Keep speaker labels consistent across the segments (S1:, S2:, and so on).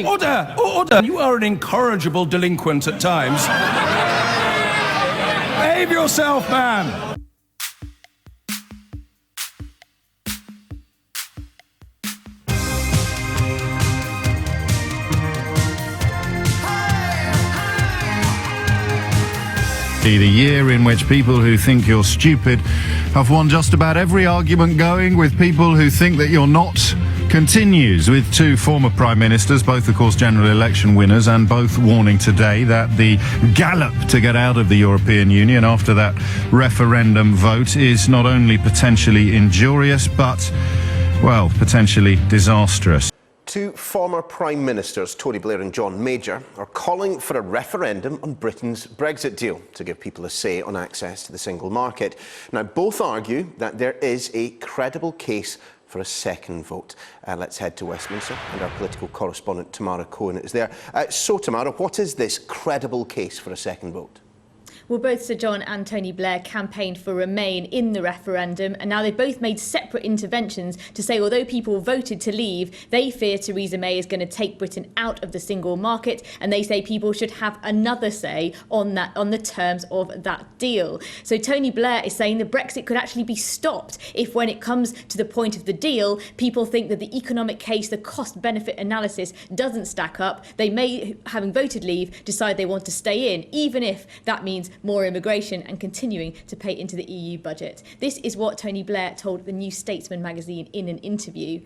S1: Order! Order! You are an incorrigible delinquent at times. Behave yourself, man!
S2: The year in which people who think you're stupid have won just about every argument going with people who think that you're not continues, with two former prime ministers, both of course general election winners, and both warning today that the gallop to get out of the European Union after that referendum vote is not only potentially injurious but, well, potentially disastrous.
S3: Two former Prime Ministers, Tony Blair and John Major, are calling for a referendum on Britain's Brexit deal to give people a say on access to the single market. Now, both argue that there is a credible case for a second vote. Let's head to Westminster, and our political correspondent Tamara Cohen is there. So, Tamara, what is this credible case for a second vote?
S4: Well, both Sir John and Tony Blair campaigned for Remain in the referendum, and now they've both made separate interventions to say although people voted to leave, they fear Theresa May is going to take Britain out of the single market, and they say people should have another say on the terms of that deal. So Tony Blair is saying that Brexit could actually be stopped if, when it comes to the point of the deal, people think that the economic case, the cost-benefit analysis doesn't stack up. They may, having voted leave, decide they want to stay in, even if that means more immigration and continuing to pay into the EU budget. This is what Tony Blair told the New Statesman magazine in an interview.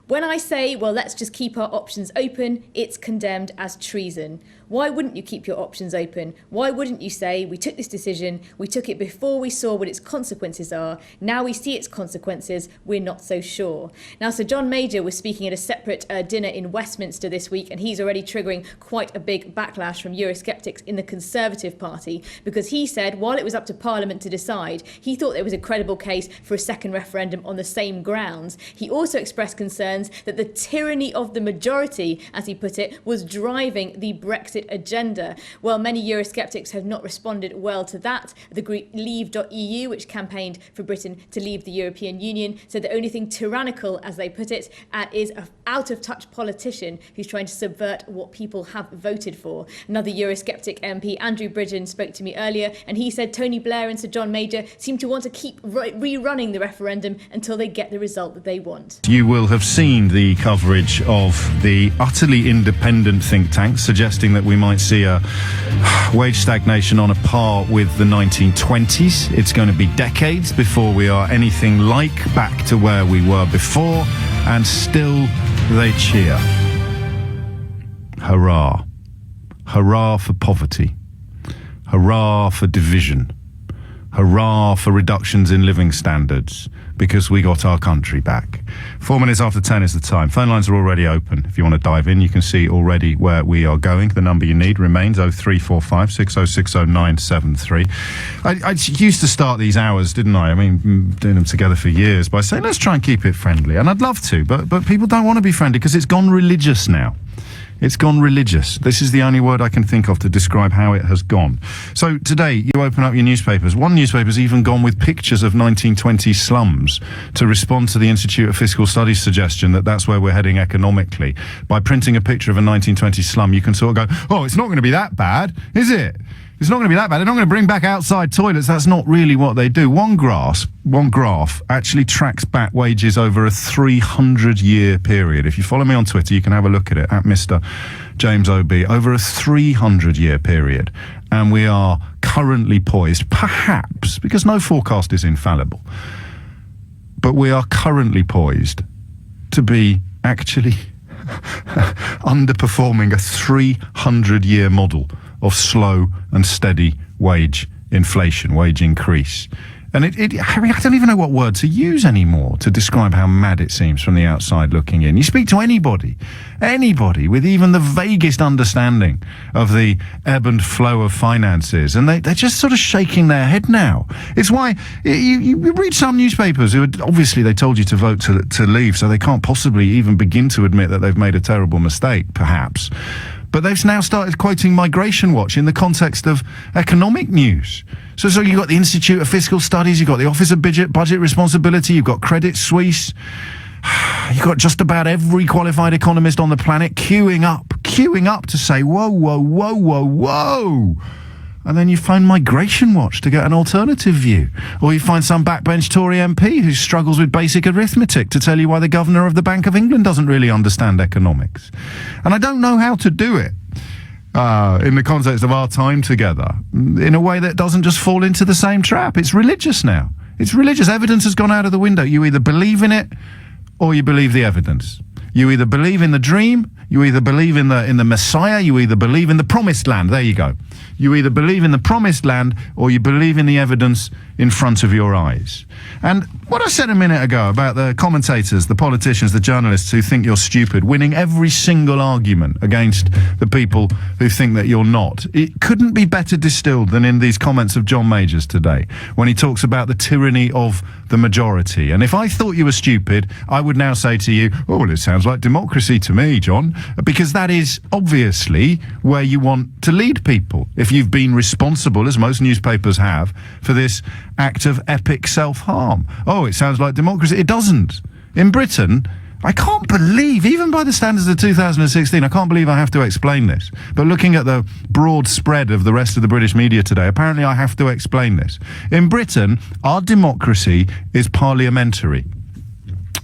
S4: When I say, well, let's just keep our options open, it's condemned as treason. Why wouldn't you keep your options open? Why wouldn't you say, we took this decision, we took it before we saw what its consequences are, now we see its consequences, we're not so sure. Now, Sir John Major was speaking at a separate dinner in Westminster this week, and he's already triggering quite a big backlash from Eurosceptics in the Conservative Party, because he said, while it was up to Parliament to decide, he thought there was a credible case for a second referendum on the same grounds. He also expressed concerns that the tyranny of the majority, as he put it, was driving the Brexit agenda. Well, many Eurosceptics have not responded well to that. The group Leave.eu, which campaigned for Britain to leave the European Union, said the only thing tyrannical, as they put it, is an out-of-touch politician who's trying to subvert what people have voted for. Another Eurosceptic MP, Andrew Bridgen, spoke to me earlier, and he said Tony Blair and Sir John Major seem to want to keep rerunning the referendum until they get the result that they want.
S2: You will have seen the coverage of the utterly independent think tanks suggesting that we might see a wage stagnation on a par with the 1920s. It's going to be decades before we are anything like back to where we were before, and still they cheer. Hurrah. Hurrah for poverty. Hurrah for division. Hurrah for reductions in living standards, because we got our country back. 4 minutes after 10 is the time. Phone lines are already open. If you want to dive in, you can see already where we are going. The number you need remains 0345 6060 973. I used to start these hours, didn't I? I mean, doing them together for years, by saying, let's try and keep it friendly. And I'd love to, but people don't want to be friendly because it's gone religious now. It's gone religious. This is the only word I can think of to describe how it has gone. So today, you open up your newspapers. One newspaper's even gone with pictures of 1920s slums to respond to the Institute of Fiscal Studies suggestion that that's where we're heading economically. By printing a picture of a 1920s slum, you can sort of go, oh, it's not going to be that bad, is it? It's not going to be that bad. They're not going to bring back outside toilets. That's not really what they do. One graph actually tracks back wages over a 300-year period. If you follow me on Twitter, you can have a look at it, at Mr. James OB, over a 300-year period. And we are currently poised, perhaps, because no forecast is infallible, but we are currently poised to be actually underperforming a 300-year model of slow and steady wage inflation, wage increase. And I don't even know what word to use anymore to describe how mad it seems from the outside looking in. You speak to anybody with even the vaguest understanding of the ebb and flow of finances, and they're just sort of shaking their head now. It's why you read some newspapers who obviously they told you to vote to leave, so they can't possibly even begin to admit that they've made a terrible mistake, perhaps. But they've now started quoting Migration Watch in the context of economic news. So you've got the Institute of Fiscal Studies, you've got the Office of Budget Responsibility, you've got Credit Suisse. You've got just about every qualified economist on the planet queuing up to say, whoa, whoa, whoa, whoa, whoa. And then you find Migration Watch to get an alternative view. Or you find some backbench Tory MP who struggles with basic arithmetic to tell you why the Governor of the Bank of England doesn't really understand economics. And I don't know how to do it in the context of our time together in a way that doesn't just fall into the same trap. It's religious now. It's religious. Evidence has gone out of the window. You either believe in it or you believe the evidence. You either believe in the dream, you either believe in the Messiah, you either believe in the promised land. There you go. You either believe in the promised land or you believe in the evidence in front of your eyes. And what I said a minute ago about the commentators, the politicians, the journalists who think you're stupid, winning every single argument against the people who think that you're not, it couldn't be better distilled than in these comments of John Majors today, when he talks about the tyranny of the majority. And if I thought you were stupid, I would now say to you, oh, well, it sounds like democracy to me, John, because that is obviously where you want to lead people. If you've been responsible, as most newspapers have, for this act of epic self-harm. Oh, it sounds like democracy. It doesn't. In Britain, I can't believe, even by the standards of 2016, I can't believe I have to explain this. But looking at the broad spread of the rest of the British media today, apparently I have to explain this. In Britain, our democracy is parliamentary,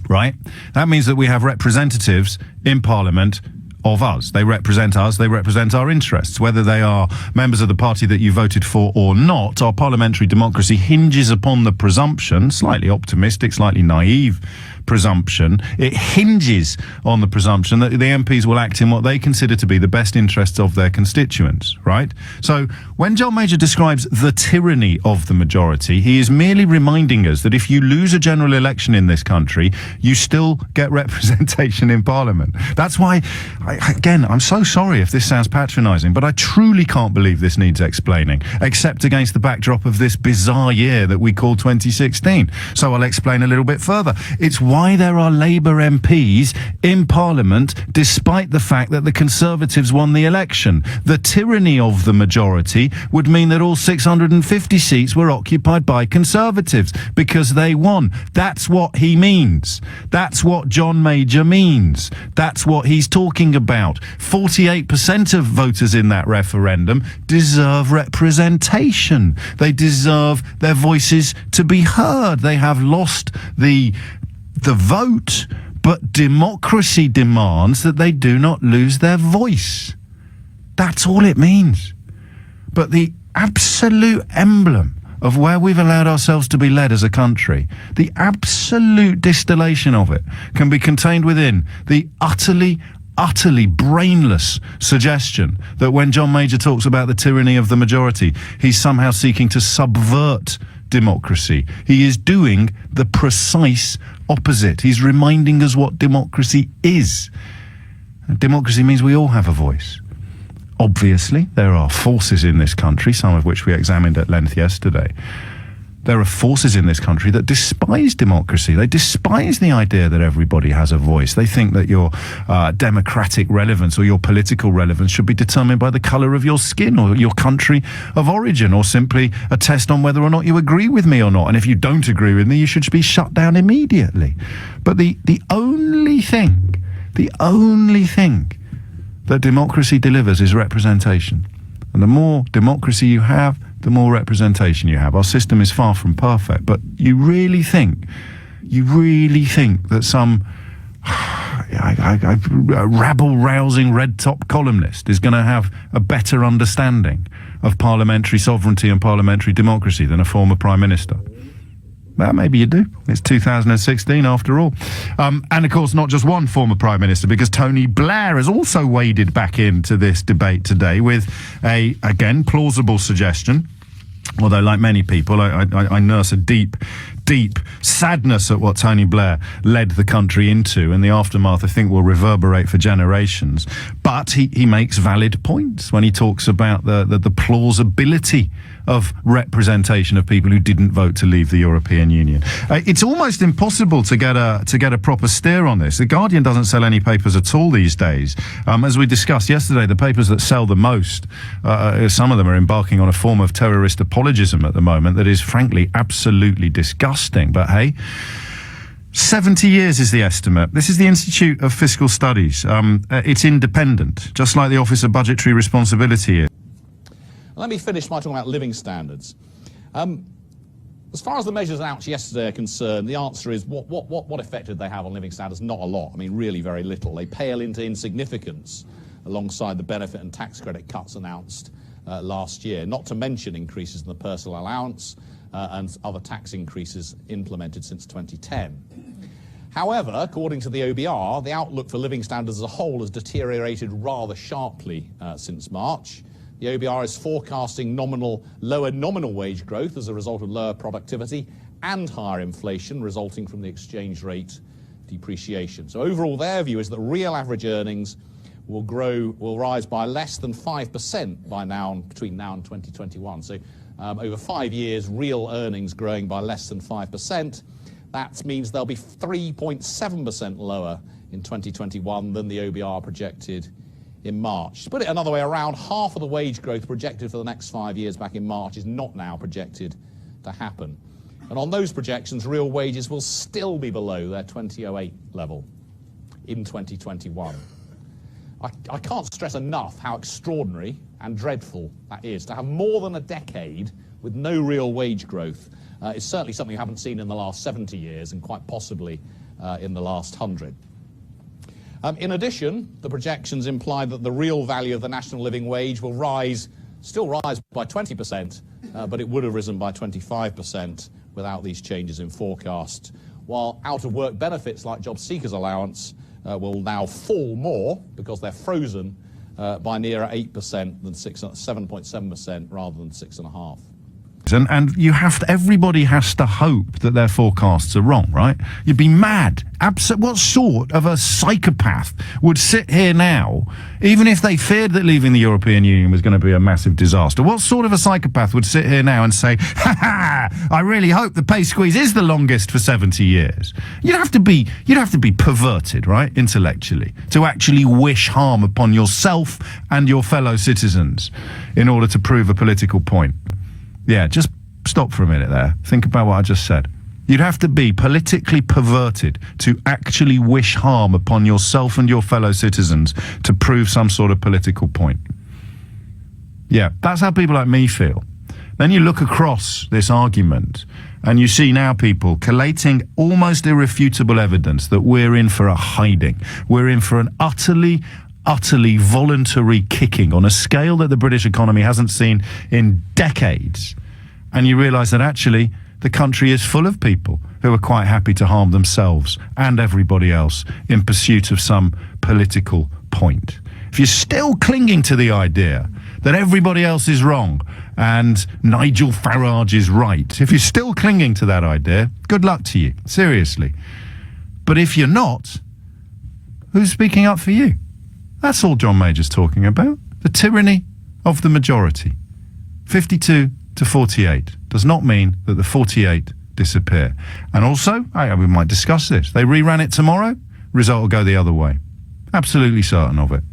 S2: right? That means that we have representatives in Parliament of us. They represent us, they represent our interests. Whether they are members of the party that you voted for or not, our parliamentary democracy hinges upon the presumption, slightly optimistic, slightly naive presumption, it hinges on the presumption that the MPs will act in what they consider to be the best interests of their constituents, right? So when John Major describes the tyranny of the majority, he is merely reminding us that if you lose a general election in this country, you still get representation in Parliament. That's why, I'm so sorry if this sounds patronising, but I truly can't believe this needs explaining, except against the backdrop of this bizarre year that we call 2016. So I'll explain a little bit further. It's why there are Labour MPs in Parliament despite the fact that the Conservatives won the election. The tyranny of the majority would mean that all 650 seats were occupied by Conservatives because they won. That's what he means. That's what John Major means. That's what he's talking about. 48% of voters in that referendum deserve representation. They deserve their voices to be heard. They have lost the vote, but democracy demands that they do not lose their voice. That's all it means. But the absolute emblem of where we've allowed ourselves to be led as a country, the absolute distillation of it, can be contained within the utterly brainless suggestion that when John Major talks about the tyranny of the majority, he's somehow seeking to subvert democracy. He is doing the precise opposite. He's reminding us what democracy is. And democracy means we all have a voice. Obviously, there are forces in this country, some of which we examined at length yesterday. There are forces in this country that despise democracy. They despise the idea that everybody has a voice. They think that your democratic relevance or your political relevance should be determined by the colour of your skin or your country of origin, or simply a test on whether or not you agree with me or not. And if you don't agree with me, you should be shut down immediately. But the only thing that democracy delivers is representation. And the more democracy you have, the more representation you have. Our system is far from perfect, but you really think that some rabble-rousing red-top columnist is going to have a better understanding of parliamentary sovereignty and parliamentary democracy than a former Prime Minister? Well, maybe you do. It's 2016 after all. And of course, not just one former Prime Minister, because Tony Blair has also waded back into this debate today with a, again, plausible suggestion. Although, like many people, I nurse a deep sadness at what Tony Blair led the country into, and the aftermath, I think, will reverberate for generations. But he makes valid points when he talks about the plausibility of representation of people who didn't vote to leave the European Union. It's almost impossible to get a proper steer on this. The Guardian doesn't sell any papers at all these days. As we discussed yesterday, the papers that sell the most, some of them are embarking on a form of terrorist apologism at the moment that is frankly absolutely disgusting. But hey, 70 years is the estimate. This is the Institute of Fiscal Studies. It's independent, just like the Office of Budgetary Responsibility is.
S5: Let me finish by talking about living standards. As far as the measures announced yesterday are concerned, the answer is what effect did they have on living standards? Not a lot. I mean, really very little. They pale into insignificance alongside the benefit and tax credit cuts announced last year, not to mention increases in the personal allowance and other tax increases implemented since 2010. However, according to the OBR, the outlook for living standards as a whole has deteriorated rather sharply since March. The OBR is forecasting lower nominal wage growth as a result of lower productivity and higher inflation resulting from the exchange rate depreciation. So overall, their view is that real average earnings will rise by less than 5% between now and 2021. So over 5 years, real earnings growing by less than 5%. That means they'll be 3.7% lower in 2021 than the OBR projected in March. To put it another way, around half of the wage growth projected for the next 5 years back in March is not now projected to happen. And on those projections, real wages will still be below their 2008 level in 2021. I can't stress enough how extraordinary and dreadful that is. To have more than a decade with no real wage growth is certainly something we haven't seen in the last 70 years and quite possibly in the last 100. In addition, the projections imply that the real value of the national living wage will still rise by 20%, but it would have risen by 25% without these changes in forecast, while out-of-work benefits like job seekers allowance will now fall more because they're frozen by nearer 8% than 7.7% rather than 6.5%.
S2: And everybody has to hope that their forecasts are wrong, right? You'd be mad. What sort of a psychopath would sit here now, even if they feared that leaving the European Union was going to be a massive disaster? What sort of a psychopath would sit here now and say, I really hope the pay squeeze is the longest for 70 years? You'd have to be perverted, right, intellectually, to actually wish harm upon yourself and your fellow citizens in order to prove a political point. Yeah, just stop for a minute there. Think about what I just said. You'd have to be politically perverted to actually wish harm upon yourself and your fellow citizens to prove some sort of political point. Yeah, that's how people like me feel. Then you look across this argument and you see now people collating almost irrefutable evidence that we're in for a hiding. We're in for an utterly voluntary kicking on a scale that the British economy hasn't seen in decades. And you realise that actually the country is full of people who are quite happy to harm themselves and everybody else in pursuit of some political point. If you're still clinging to the idea that everybody else is wrong and Nigel Farage is right, if you're still clinging to that idea, good luck to you, seriously. But if you're not, who's speaking up for you? That's all John Major's talking about. The tyranny of the majority. 52 to 48 does not mean that the 48 disappear. And also, we might discuss this. They rerun it tomorrow, result will go the other way. Absolutely certain of it.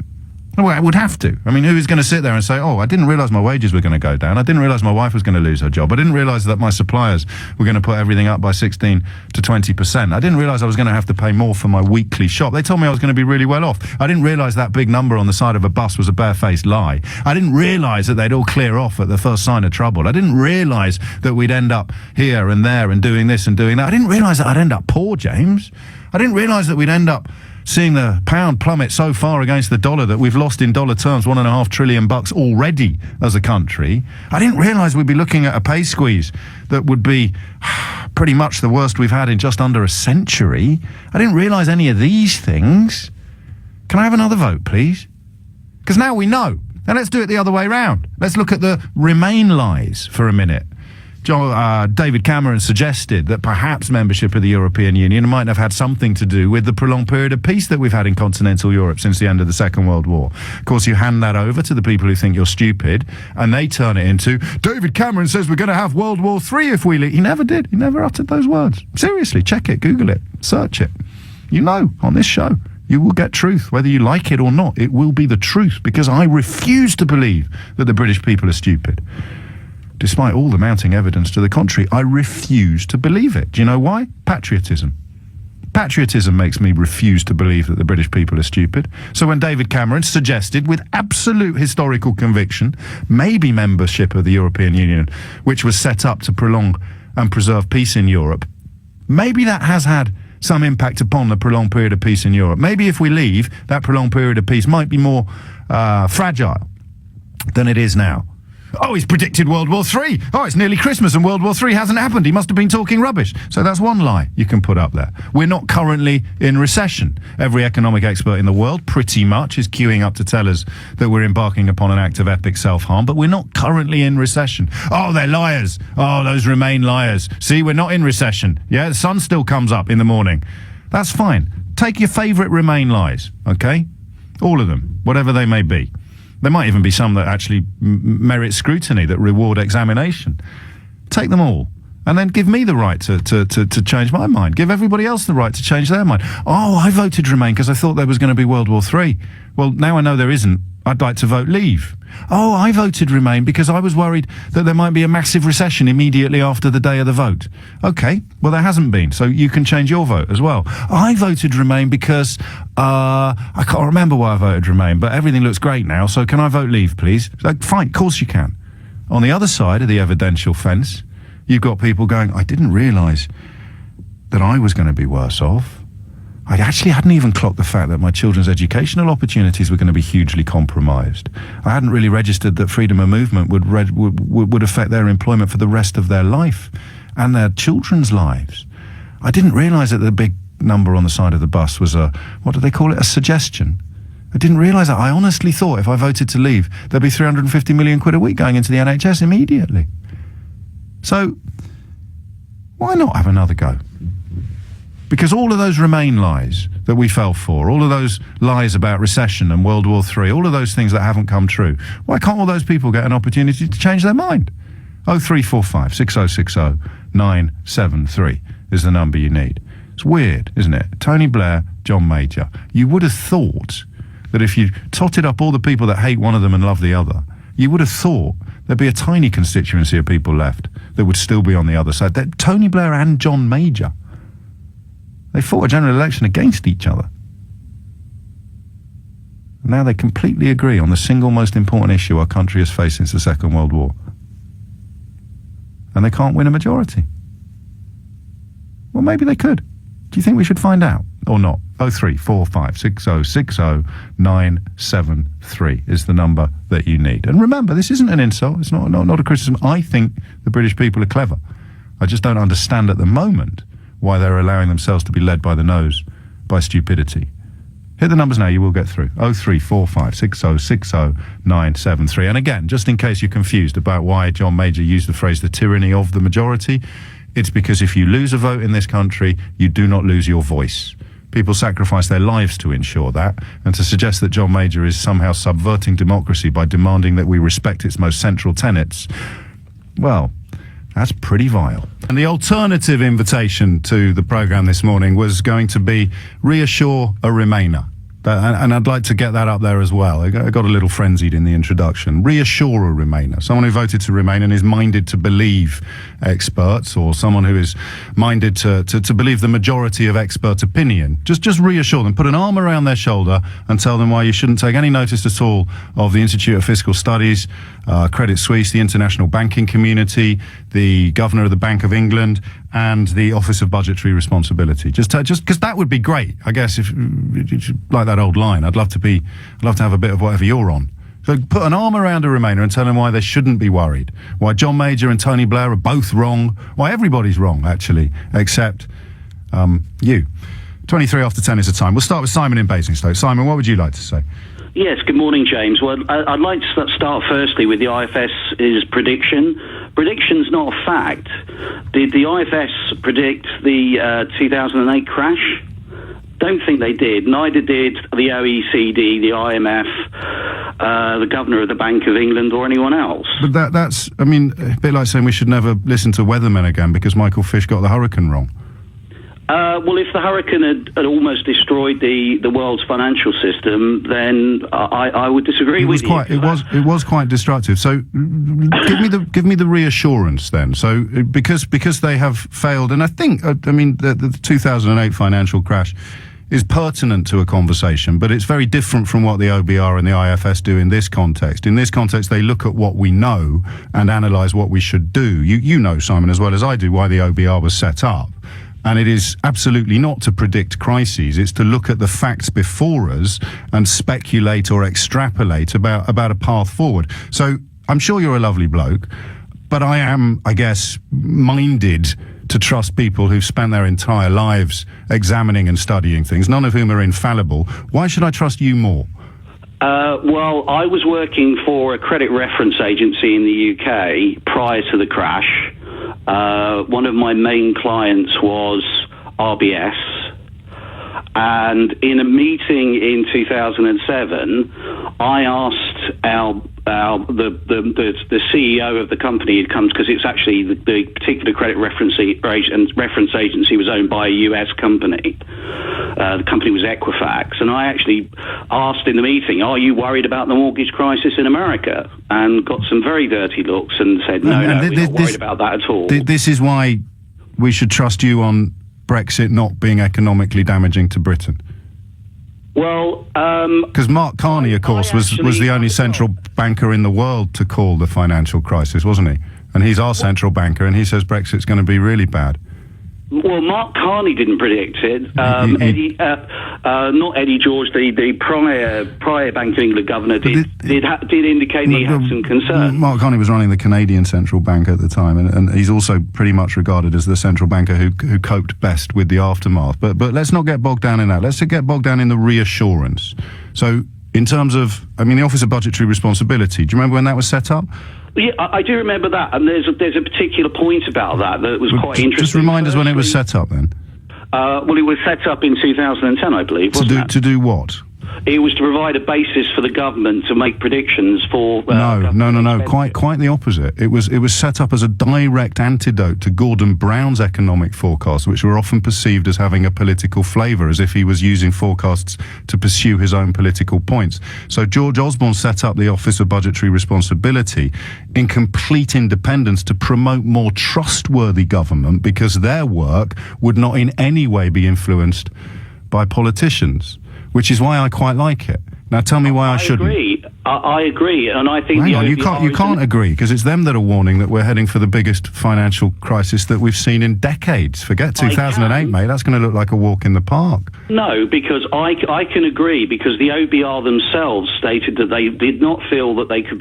S2: Well, it would have to. I mean, who is going to sit there and say, I didn't realise my wages were going to go down. I didn't realise my wife was going to lose her job. I didn't realise that my suppliers were going to put everything up by 16 to 20%. I didn't realise I was going to have to pay more for my weekly shop. They told me I was going to be really well off. I didn't realise that big number on the side of a bus was a barefaced lie. I didn't realise that they'd all clear off at the first sign of trouble. I didn't realise that we'd end up here and there and doing this and doing that. I didn't realise that I'd end up poor, James. I didn't realise that we'd end up seeing the pound plummet so far against the dollar that we've lost in dollar terms $1.5 trillion already as a country. I didn't realise we'd be looking at a pay squeeze that would be pretty much the worst we've had in just under a century. I didn't realise any of these things. Can I have another vote, please? Because now we know. Now let's do it the other way round. Let's look at the Remain lies for a minute. David Cameron suggested that perhaps membership of the European Union might have had something to do with the prolonged period of peace that we've had in continental Europe since the end of the Second World War. Of course, you hand that over to the people who think you're stupid, and they turn it into, David Cameron says we're going to have World War III if we leave. He never did. He never uttered those words. Seriously, check it, Google it, search it. You know, on this show, you will get truth, whether you like it or not. It will be the truth, because I refuse to believe that the British people are stupid. Despite all the mounting evidence to the contrary, I refuse to believe it. Do you know why? Patriotism. patriotism makes me refuse to believe that the British people are stupid. So when David Cameron suggested, with absolute historical conviction, maybe membership of the European Union, which was set up to prolong and preserve peace in Europe, maybe that has had some impact upon the prolonged period of peace in Europe. Maybe if we leave, that prolonged period of peace might be more fragile than it is now. Oh, he's predicted World War III. Oh, it's nearly Christmas and World War III hasn't happened. He must have been talking rubbish. So that's one lie you can put up there. We're not currently in recession. Every economic expert in the world pretty much is queuing up to tell us that we're embarking upon an act of epic self-harm, but we're not currently in recession. Oh, they're liars. Oh, those Remain liars. See, we're not in recession. Yeah, the sun still comes up in the morning. That's fine. Take your favourite Remain lies, okay? All of them, whatever they may be. There might even be some that actually merit scrutiny, that reward examination. Take them all. And then give me the right to change my mind. Give everybody else the right to change their mind. Oh, I voted Remain because I thought there was going to be World War III. Well, now I know there isn't. I'd like to vote Leave. Oh, I voted Remain because I was worried that there might be a massive recession immediately after the day of the vote. Okay, well, there hasn't been, so you can change your vote as well. I voted Remain because I can't remember why I voted Remain, but everything looks great now, so can I vote Leave, please? Like, fine, of course you can. On the other side of the evidential fence, you've got people going, I didn't realise that I was going to be worse off. I actually hadn't even clocked the fact that my children's educational opportunities were going to be hugely compromised. I hadn't really registered that freedom of movement would affect their employment for the rest of their life and their children's lives. I didn't realise that the big number on the side of the bus was a, what do they call it, a suggestion. I didn't realise that. I honestly thought if I voted to Leave, there'd be 350 million quid a week going into the NHS immediately. So, why not have another go? Because all of those Remain lies that we fell for, all of those lies about recession and World War III, all of those things that haven't come true, why can't all those people get an opportunity to change their mind? 0345 6060 973 is the number you need. It's weird, isn't it? Tony Blair, John Major. You would have thought that if you totted up all the people that hate one of them and love the other, you would have thought there'd be a tiny constituency of people left that would still be on the other side. That Tony Blair and John Major, they fought a general election against each other. Now they completely agree on the single most important issue our country has faced since the Second World War. And they can't win a majority. Well, maybe they could. Do you think we should find out or not? 0345 6060 973 is the number that you need. And remember, this isn't an insult. It's not a criticism. I think the British people are clever. I just don't understand at the moment why they're allowing themselves to be led by the nose by stupidity. Hit the numbers now, you will get through. 0345 6060 973. And again, just in case you're confused about why John Major used the phrase the tyranny of the majority, it's because if you lose a vote in this country, you do not lose your voice. People sacrifice their lives to ensure that, and to suggest that John Major is somehow subverting democracy by demanding that we respect its most central tenets, well, that's pretty vile. And the alternative invitation to the programme this morning was going to be reassure a Remainer. And I'd like to get that up there as well. I got a little frenzied in the introduction. Reassure a Remainer. Someone who voted to Remain and is minded to believe experts, or someone who is minded to believe the majority of expert opinion. Just reassure them. Put an arm around their shoulder and tell them why you shouldn't take any notice at all of the Institute of Fiscal Studies, Credit Suisse, the international banking community, the Governor of the Bank of England, and the Office of Budgetary Responsibility. Just because that would be great, I guess. If like that old line, I'd love to have a bit of whatever you're on. So put an arm around a Remainer and tell them why they shouldn't be worried. Why John Major and Tony Blair are both wrong. Why everybody's wrong, actually, except you. 23 after 10 is the time. We'll start with Simon in Basingstoke. Simon, what would you like to say?
S6: Yes, good morning, James. Well, I'd like to start firstly with the IFS's prediction. Prediction's not a fact. Did the IFS predict the 2008 crash? Don't think they did. Neither did the OECD, the IMF, the Governor of the Bank of England, or anyone else.
S2: But that's, I mean, a bit like saying we should never listen to weathermen again because Michael Fish got the hurricane wrong.
S6: Well, if the hurricane had almost destroyed the world's financial system, then I would disagree with you.
S2: It was quite destructive. So give me the reassurance then. So because they have failed, and I think the 2008 financial crash is pertinent to a conversation, but it's very different from what the OBR and the IFS do in this context. In this context, they look at what we know and analyse what we should do. You know, Simon, as well as I do, why the OBR was set up. And it is absolutely not to predict crises. It's to look at the facts before us and speculate or extrapolate about a path forward. So I'm sure you're a lovely bloke, but I am, I guess, minded to trust people who've spent their entire lives examining and studying things, none of whom are infallible. Why should I trust you more?
S6: Well, I was working for a credit reference agency in the UK prior to the crash. One of my main clients was RBS. And in a meeting in 2007, I asked the CEO of the had come because it's actually the particular credit reference agency was owned by a US company. The company was Equifax, and I actually asked in the meeting, "Are you worried about the mortgage crisis in America?" And got some very dirty looks and said, "No, we're not worried about that at all."
S2: This is why we should trust you on Brexit not being economically damaging to Britain.
S6: Well,
S2: because Mark Carney, of course, was the only central banker in the world to call the financial crisis, wasn't he? And he's our central banker, and he says Brexit's going to be really bad.
S6: Well, Mark Carney didn't predict it. Not Eddie George, the prior Bank of England governor, did indicate he had some concern.
S2: Mark Carney was running the Canadian central bank at the time, and he's also pretty much regarded as the central banker who coped best with the aftermath. But let's not get bogged down in that. Let's get bogged down in the reassurance. So, in terms of, the Office of Budgetary Responsibility, do you remember when that was set up?
S6: Yeah, I do remember that, and there's a particular point about that was quite interesting.
S2: Just remind us when it was set up, then.
S6: Well, it was set up in 2010, I believe.
S2: To do what?
S6: It was to provide a basis for the government to make predictions for...
S2: No. Quite the opposite. It was set up as a direct antidote to Gordon Brown's economic forecasts, which were often perceived as having a political flavour, as if he was using forecasts to pursue his own political points. So George Osborne set up the Office of Budgetary Responsibility in complete independence to promote more trustworthy government, because their work would not in any way be influenced by politicians. Which is why I quite like it. Now tell me why I shouldn't.
S6: I agree, and I think...
S2: Hang on, you can't agree, because it's them that are warning that we're heading for the biggest financial crisis that we've seen in decades. Forget 2008, mate, that's going to look like a walk in the park.
S6: No, because I can agree, because the OBR themselves stated that they did not feel that they could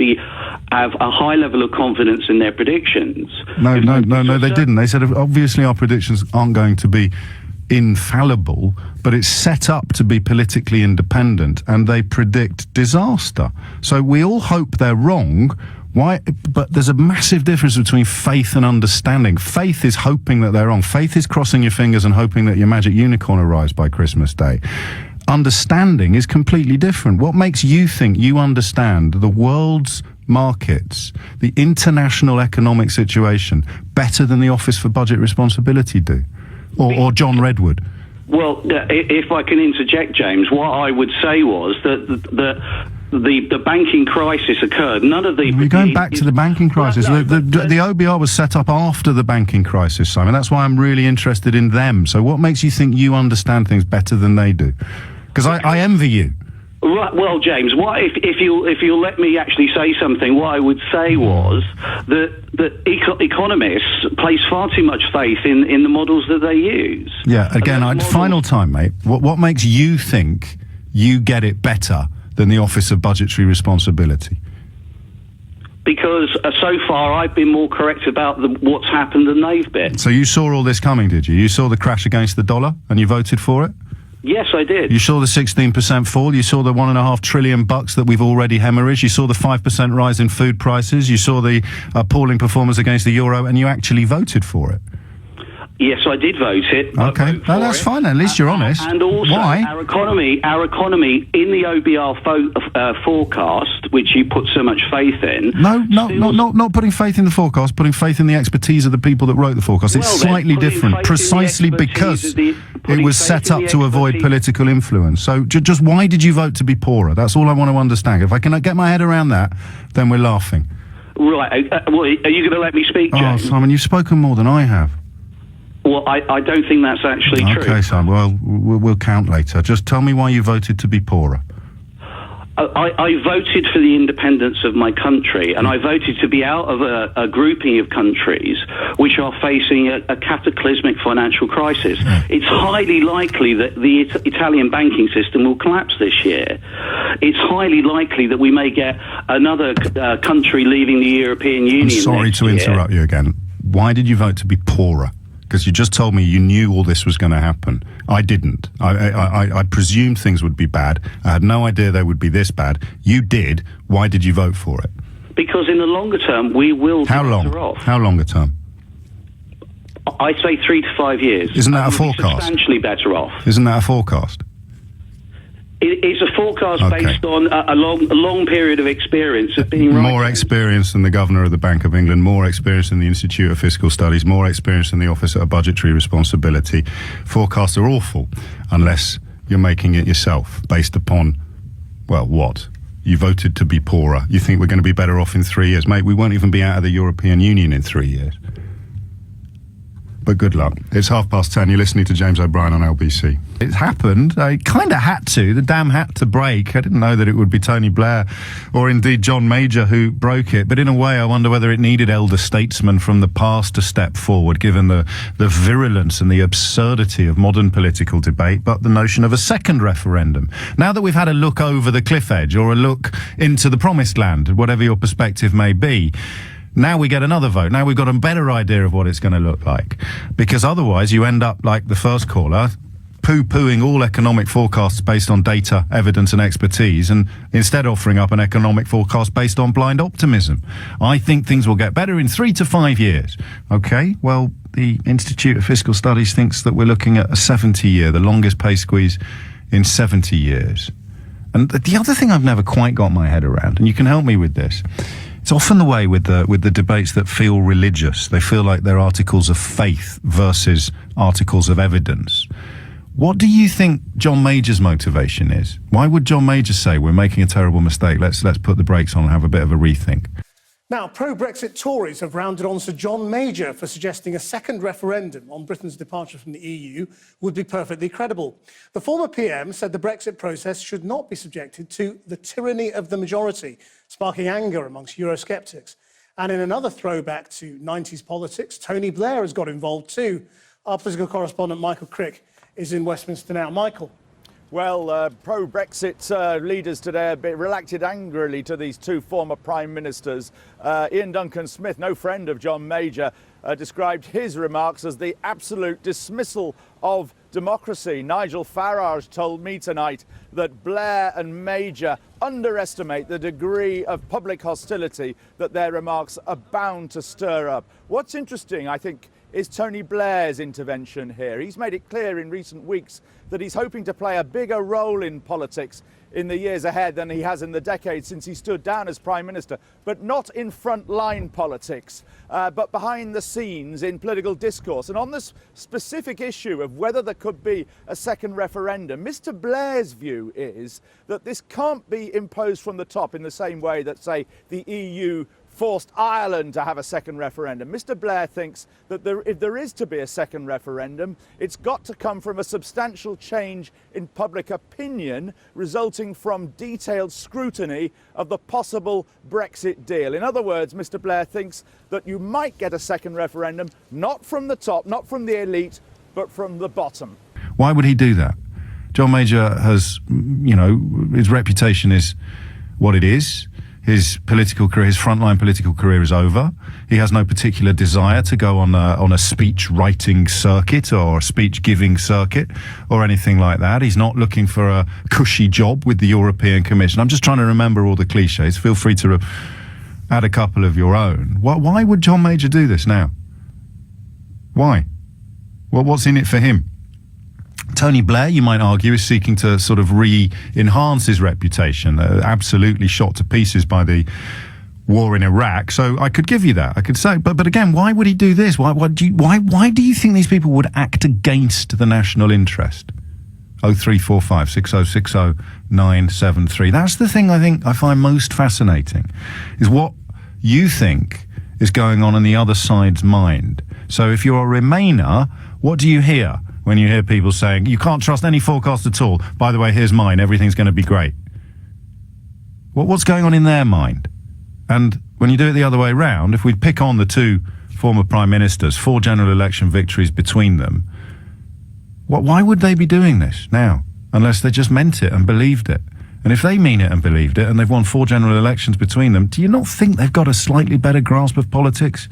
S6: have a high level of confidence in their predictions.
S2: No, they didn't. They said, obviously our predictions aren't going to be infallible, but it's set up to be politically independent, and they predict disaster. So we all hope they're wrong. Why? But there's a massive difference between faith and understanding. Faith is hoping that they're wrong. Faith is crossing your fingers and hoping that your magic unicorn arrives by Christmas Day. Understanding is completely different. What makes you think you understand the world's markets, the international economic situation, better than the Office for Budget Responsibility do? Or John Redwood?
S6: Well, if I can interject, James, what I would say was that the banking crisis occurred. None of the...
S2: We're going back to the banking crisis. The OBR was set up after the banking crisis, Simon. That's why I'm really interested in them. So what makes you think you understand things better than they do? Because I envy you.
S6: Right, well, James, what if you'll let me actually say something? What I would say was that economists place far too much faith in the models that they use.
S2: Yeah, again, final time, mate. What makes you think you get it better than the Office of Budgetary Responsibility?
S6: Because so far I've been more correct about what's happened than they've been.
S2: So you saw all this coming, did you? You saw the crash against the dollar and you voted for it?
S6: Yes, I did.
S2: You saw the 16% fall. You saw the $1.5 trillion that we've already hemorrhaged. You saw the 5% rise in food prices. You saw the appalling performance against the euro, and you actually voted for it.
S6: Yes, I did vote it.
S2: Okay, no, that's fine. At least you're honest.
S6: And also,
S2: Why?
S6: our economy in the OBR forecast, which you put so much faith in.
S2: No, not putting faith in the forecast, putting faith in the expertise of the people that wrote the forecast. It's slightly different, precisely because it was set up to avoid political influence. So just why did you vote to be poorer? That's all I want to understand. If I can get my head around that, then we're laughing.
S6: Right. Well, are you going to let me speak, James?
S2: Oh, Simon, you've spoken more than I have.
S6: Well, I don't think that's actually true.
S2: Okay, Simon, well, we'll count later. Just tell me why you voted to be poorer.
S6: I voted for the independence of my country, and I voted to be out of a grouping of countries which are facing a cataclysmic financial crisis. It's highly likely that the Italian banking system will collapse this year. It's highly likely that we may get another country leaving the European Union.
S2: I'm sorry to interrupt you again. Why did you vote to be poorer? Because you just told me you knew all this was going to happen. I didn't. I presumed things would be bad. I had no idea they would be this bad. You did. Why did you vote for it?
S6: Because in the longer term, we will be better off.
S2: How longer term?
S6: I say 3 to 5 years.
S2: Isn't that a forecast?
S6: Substantially better off.
S2: Isn't that a forecast?
S6: It's a forecast based on a long period of experience of being right.
S2: More experience than the Governor of the Bank of England, more experience than the Institute of Fiscal Studies, more experience than the Office of Budgetary Responsibility. Forecasts are awful unless you're making it yourself based upon, well, what? You voted to be poorer. You think we're going to be better off in 3 years. Mate, we won't even be out of the European Union in 3 years. But good luck. It's 10:30. You're listening to James O'Brien on LBC. It happened. I kind of had to. The dam had to break. I didn't know that it would be Tony Blair or indeed John Major who broke it. But in a way, I wonder whether it needed elder statesmen from the past to step forward, given the virulence and the absurdity of modern political debate, but the notion of a second referendum. Now that we've had a look over the cliff edge or a look into the promised land, whatever your perspective may be, now we get another vote. Now we've got a better idea of what it's going to look like. Because otherwise you end up like the first caller, poo-pooing all economic forecasts based on data, evidence and expertise, and instead offering up an economic forecast based on blind optimism. I think things will get better in 3 to 5 years. Okay, well, the Institute of Fiscal Studies thinks that we're looking at a 70-year, the longest pay squeeze in 70 years. And the other thing I've never quite got my head around, and you can help me with this, it's often the way with the debates that feel religious. They feel like they're articles of faith versus articles of evidence. What do you think John Major's motivation is? Why would John Major say we're making a terrible mistake? Let's put the brakes on and have a bit of a rethink.
S7: Now, pro-Brexit Tories have rounded on Sir John Major for suggesting a second referendum on Britain's departure from the EU would be perfectly credible. The former PM said the Brexit process should not be subjected to the tyranny of the majority, sparking anger amongst Eurosceptics. And in another throwback to 90s politics, Tony Blair has got involved too. Our political correspondent Michael Crick is in Westminster now. Michael.
S8: Well, pro-Brexit leaders today have reacted angrily to these two former prime ministers. Ian Duncan Smith, no friend of John Major, described his remarks as the absolute dismissal of democracy. Nigel Farage told me tonight that Blair and Major underestimate the degree of public hostility that their remarks are bound to stir up. What's interesting, I think, is Tony Blair's intervention here. He's made it clear in recent weeks that he's hoping to play a bigger role in politics in the years ahead than he has in the decades since he stood down as Prime Minister, but not in front-line politics, but behind the scenes in political discourse. And on this specific issue of whether there could be a second referendum, Mr. Blair's view is that this can't be imposed from the top in the same way that, say, the EU forced Ireland to have a second referendum. Mr. Blair thinks that if there is to be a second referendum, it's got to come from a substantial change in public opinion resulting from detailed scrutiny of the possible Brexit deal. In other words, Mr. Blair thinks that you might get a second referendum, not from the top, not from the elite, but from the bottom.
S2: Why would he do that? John Major has, his reputation is what it is. His political career, his frontline political career is over. He has no particular desire to go on a speech writing circuit or a speech giving circuit or anything like that. He's not looking for a cushy job with the European Commission. I'm just trying to remember all the cliches. Feel free to add a couple of your own. Why would John Major do this now? Why? Well, what's in it for him? Tony Blair, you might argue, is seeking to sort of re-enhance his reputation, absolutely shot to pieces by the war in Iraq. So I could give you that. I could say, but again, why would he do this? Why do you think these people would act against the national interest? 0345 6060 973. That's the thing I find most fascinating, is what you think is going on in the other side's mind. So if you're a Remainer, what do you hear when you hear people saying, you can't trust any forecast at all? By the way, here's mine. Everything's going to be great. What's going on in their mind? And when you do it the other way around, if we pick on the two former prime ministers, 4 general election victories between them, why would they be doing this now? Unless they just meant it and believed it. And if they mean it and believed it, and they've won 4 general elections between them, do you not think they've got a slightly better grasp of politics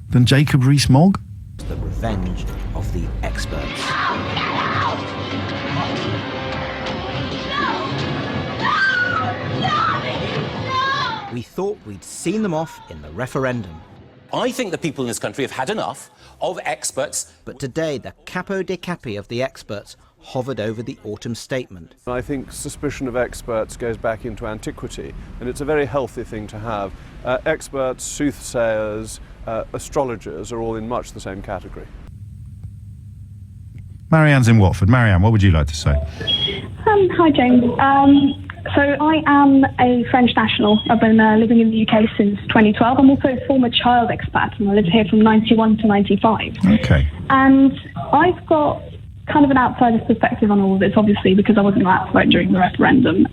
S2: than Jacob Rees-Mogg?
S9: The revenge of the experts. We thought we'd seen them off in the referendum.
S10: I think the people in this country have had enough of experts.
S9: But today, the capo de capi of the experts hovered over the autumn statement.
S11: I think suspicion of experts goes back into antiquity, and it's a very healthy thing to have. Experts, soothsayers, astrologers are all in much the same category.
S2: Marianne's in Watford. Marianne, what would you like to say?
S12: Hi, James. So I am a French national. I've been living in the UK since 2012. I'm also a former child expat, and I lived here from 91 to 95.
S2: Okay.
S12: And I've got kind of an outsider's perspective on all of this, obviously, because I wasn't allowed to vote during the referendum.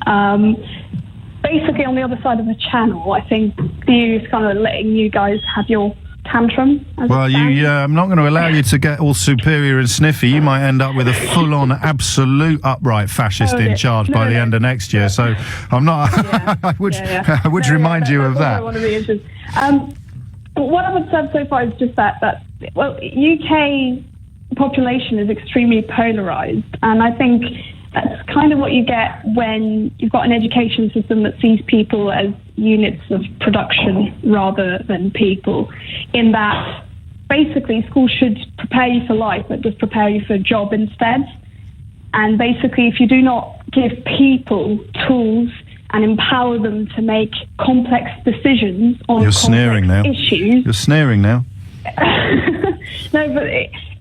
S12: Basically, on the other side of the channel, I think the EU is kind of letting you guys have your tantrum.
S2: Well, I'm not going to allow you to get all superior and sniffy. You might end up with a full-on, absolute upright fascist in charge by the end of next year. So I'm not. I would remind you of that.
S12: What I've observed so far is just that UK population is extremely polarised, and I think that's kind of what you get when you've got an education system that sees people as units of production rather than people, in that basically schools should prepare you for life, but just prepare you for a job instead. And basically, if you do not give people tools and empower them to make complex decisions on issues...
S2: You're sneering now.
S12: No, but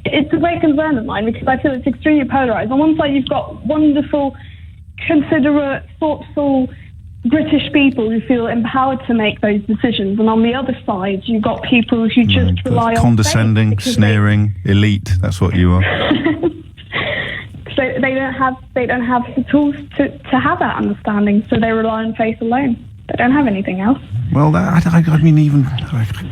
S12: it's a great concern of mine, because I feel it's extremely polarised. On one side, you've got wonderful, considerate, thoughtful British people who feel empowered to make those decisions, and on the other side, you've got people who just rely on
S2: condescending, sneering, elite. That's what you are.
S12: So they don't have the tools to have that understanding. So they rely on faith alone. They don't have anything else.
S2: Well, I mean, even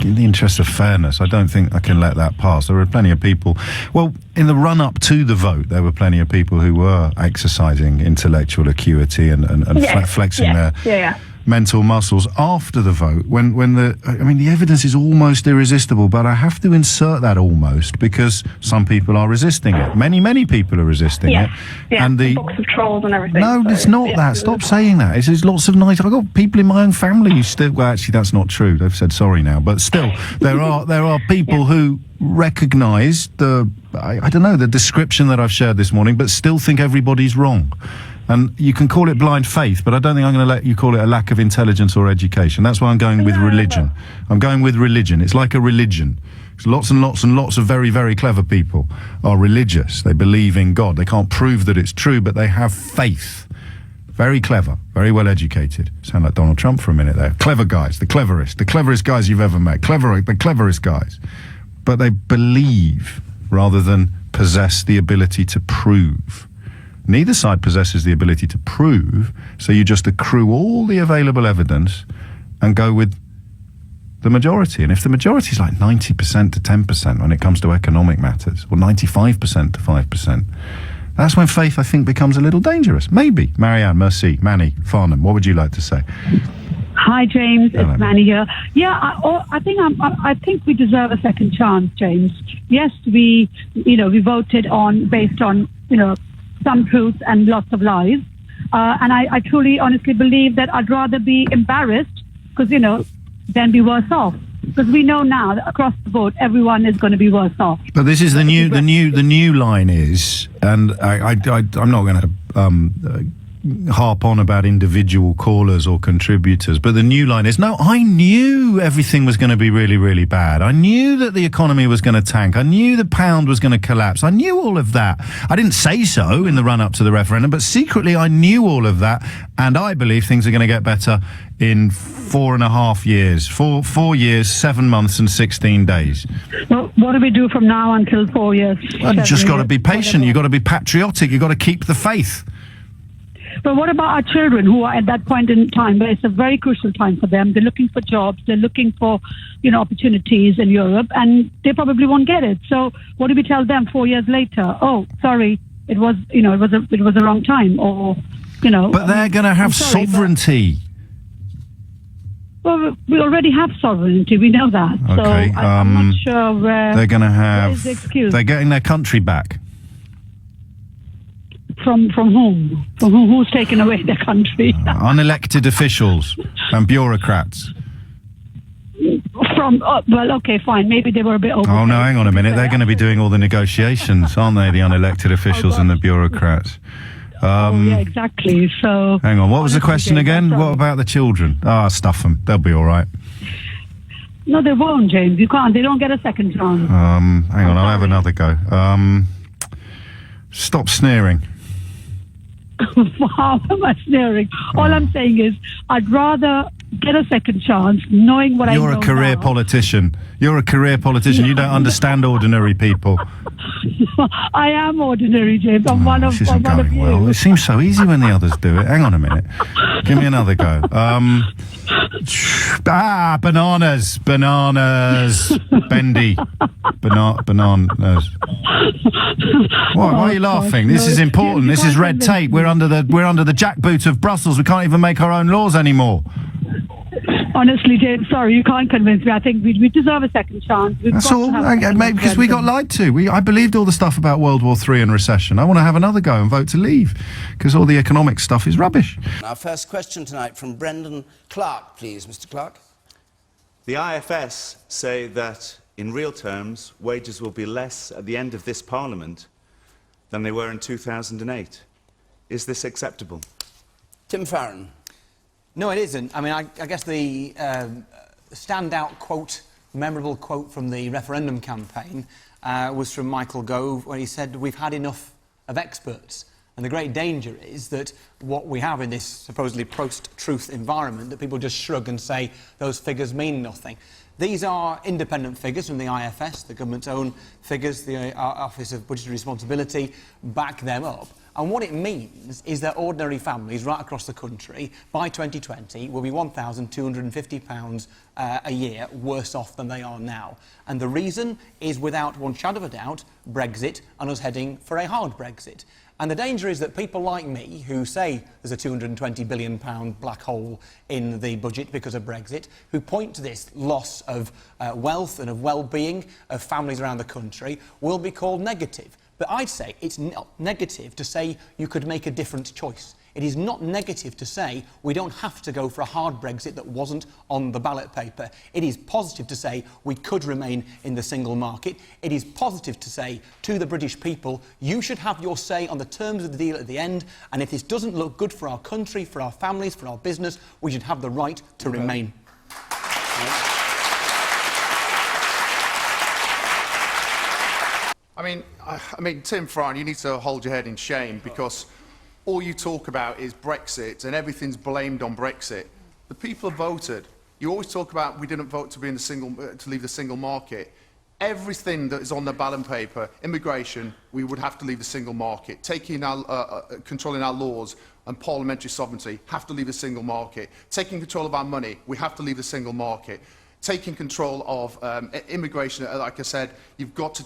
S2: in the interest of fairness, I don't think I can let that pass. There were plenty of people. Well, in the run-up to the vote, there were plenty of people who were exercising intellectual acuity and flexing their mental muscles after the vote. When the evidence is almost irresistible, but I have to insert that almost, because some people are resisting it. Many people are resisting it.
S12: Yeah,
S2: and the
S12: box of trolls and everything.
S2: No, so it's not that. Stop saying that. It's lots of nice. I've got people in my own family who still. Well, actually, that's not true. They've said sorry now, but still, there are people who recognise the description that I've shared this morning, but still think everybody's wrong. And you can call it blind faith, but I don't think I'm going to let you call it a lack of intelligence or education. That's why I'm going with religion. I'm going with religion. It's like a religion. Lots and lots and lots of very, very clever people are religious. They believe in God. They can't prove that it's true, but they have faith. Very clever, very well educated. Sound like Donald Trump for a minute there. Clever guys, the cleverest guys you've ever met. The cleverest guys. But they believe rather than possess the ability to prove. Neither side possesses the ability to prove, so you just accrue all the available evidence and go with the majority. And if the majority is like 90% to 10% when it comes to economic matters, or 95% to 5%, that's when faith, I think, becomes a little dangerous. Maybe. Marianne, Mercy, Manny, Farnham, what would you like to say?
S13: Hi, James. It's Manny here. Yeah, I think we deserve a second chance, James. Yes, we voted based on some truths and lots of lies. And I truly, honestly believe that I'd rather be embarrassed, because, than be worse off. Because we know now that across the board, everyone is going to be worse off.
S2: But this is the new line is, and I'm not going to harp on about individual callers or contributors, but the new line is, no, I knew everything was going to be really, really bad. I knew that the economy was going to tank. I knew the pound was going to collapse. I knew all of that. I didn't say so in the run-up to the referendum, but secretly I knew all of that, and I believe things are going to get better in 4.5 years. 4 years, 7 months and 16 days.
S13: Well, what do we do from now until 4 years?
S2: Well, you just got to be patient. You've got to be patriotic. You've got to keep the faith.
S13: But what about our children who are at that point in time where it's a very crucial time for them? They're looking for jobs, they're looking for, opportunities in Europe, and they probably won't get it. So what do we tell them 4 years later? Oh, sorry, it was the wrong time, or,
S2: But they're going to have sovereignty.
S13: Well, we already have sovereignty, we know that.
S2: Okay,
S13: so I'm not sure where
S2: they're going to have.
S13: where is the excuse?
S2: They're getting their country back.
S13: From whom? From who's taken away the country?
S2: Unelected officials and bureaucrats.
S13: Well, okay, fine. Maybe they were a bit over.
S2: Oh, no, hang on a minute. They're going to be doing all the negotiations, aren't they, the unelected officials and the bureaucrats?
S13: Yeah, exactly. So.
S2: Hang on, what was the question again? What about the children? Stuff them. They'll be all right.
S13: No, they won't, James. You can't. They don't get a second chance.
S2: Hang on, I'll have another go. Stop sneering.
S13: How am I sneering? All I'm saying is I'd rather get a second chance knowing what I know.
S2: You're a career politician. You're a career politician. You don't understand ordinary people.
S13: I am ordinary, James. I'm one of you.
S2: Well, it seems so easy when the others do it. Hang on a minute. Give me another go. Bananas. Bendy. Bananas. Why are you laughing? This is important. This is red tape. We're under the jackboot of Brussels. We can't even make our own laws anymore.
S13: Honestly, James, sorry, you can't convince me. I think we deserve a second chance.
S2: That's all. Maybe because we got lied to. I believed all the stuff about World War III and recession. I want to have another go and vote to leave because all the economic stuff is rubbish.
S14: Our first question tonight from Brendan Clark, please, Mr. Clark.
S15: The IFS say that in real terms, wages will be less at the end of this Parliament than they were in 2008. Is this acceptable?
S14: Tim Farron.
S16: No, it isn't. I mean, I guess the standout quote, memorable quote from the referendum campaign was from Michael Gove, where he said, "We've had enough of experts." And the great danger is that what we have in this supposedly post-truth environment, that people just shrug and say those figures mean nothing. These are independent figures from the IFS, the government's own figures, the Office of Budgetary Responsibility, back them up. And what it means is that ordinary families right across the country by 2020 will be £1,250 a year worse off than they are now. And the reason is, without one shadow of a doubt, Brexit and us heading for a hard Brexit. And the danger is that people like me, who say there's a £220 billion black hole in the budget because of Brexit, who point to this loss of wealth and of well-being of families around the country, will be called negative. But I'd say it's not negative to say you could make a different choice. It is not negative to say we don't have to go for a hard Brexit that wasn't on the ballot paper. It is positive to say we could remain in the single market. It is positive to say to the British people, you should have your say on the terms of the deal at the end, and if this doesn't look good for our country, for our families, for our business, we should have the right to remain.
S17: I mean, Tim Farron, you need to hold your head in shame, because all you talk about is Brexit and everything's blamed on Brexit. The people have voted. You always talk about we didn't vote to be in the to leave the single market. Everything that is on the ballot paper, immigration, we would have to leave the single market. Taking our, controlling our laws and parliamentary sovereignty, have to leave the single market. Taking control of our money, we have to leave the single market. Taking control of immigration, like I said, you've got to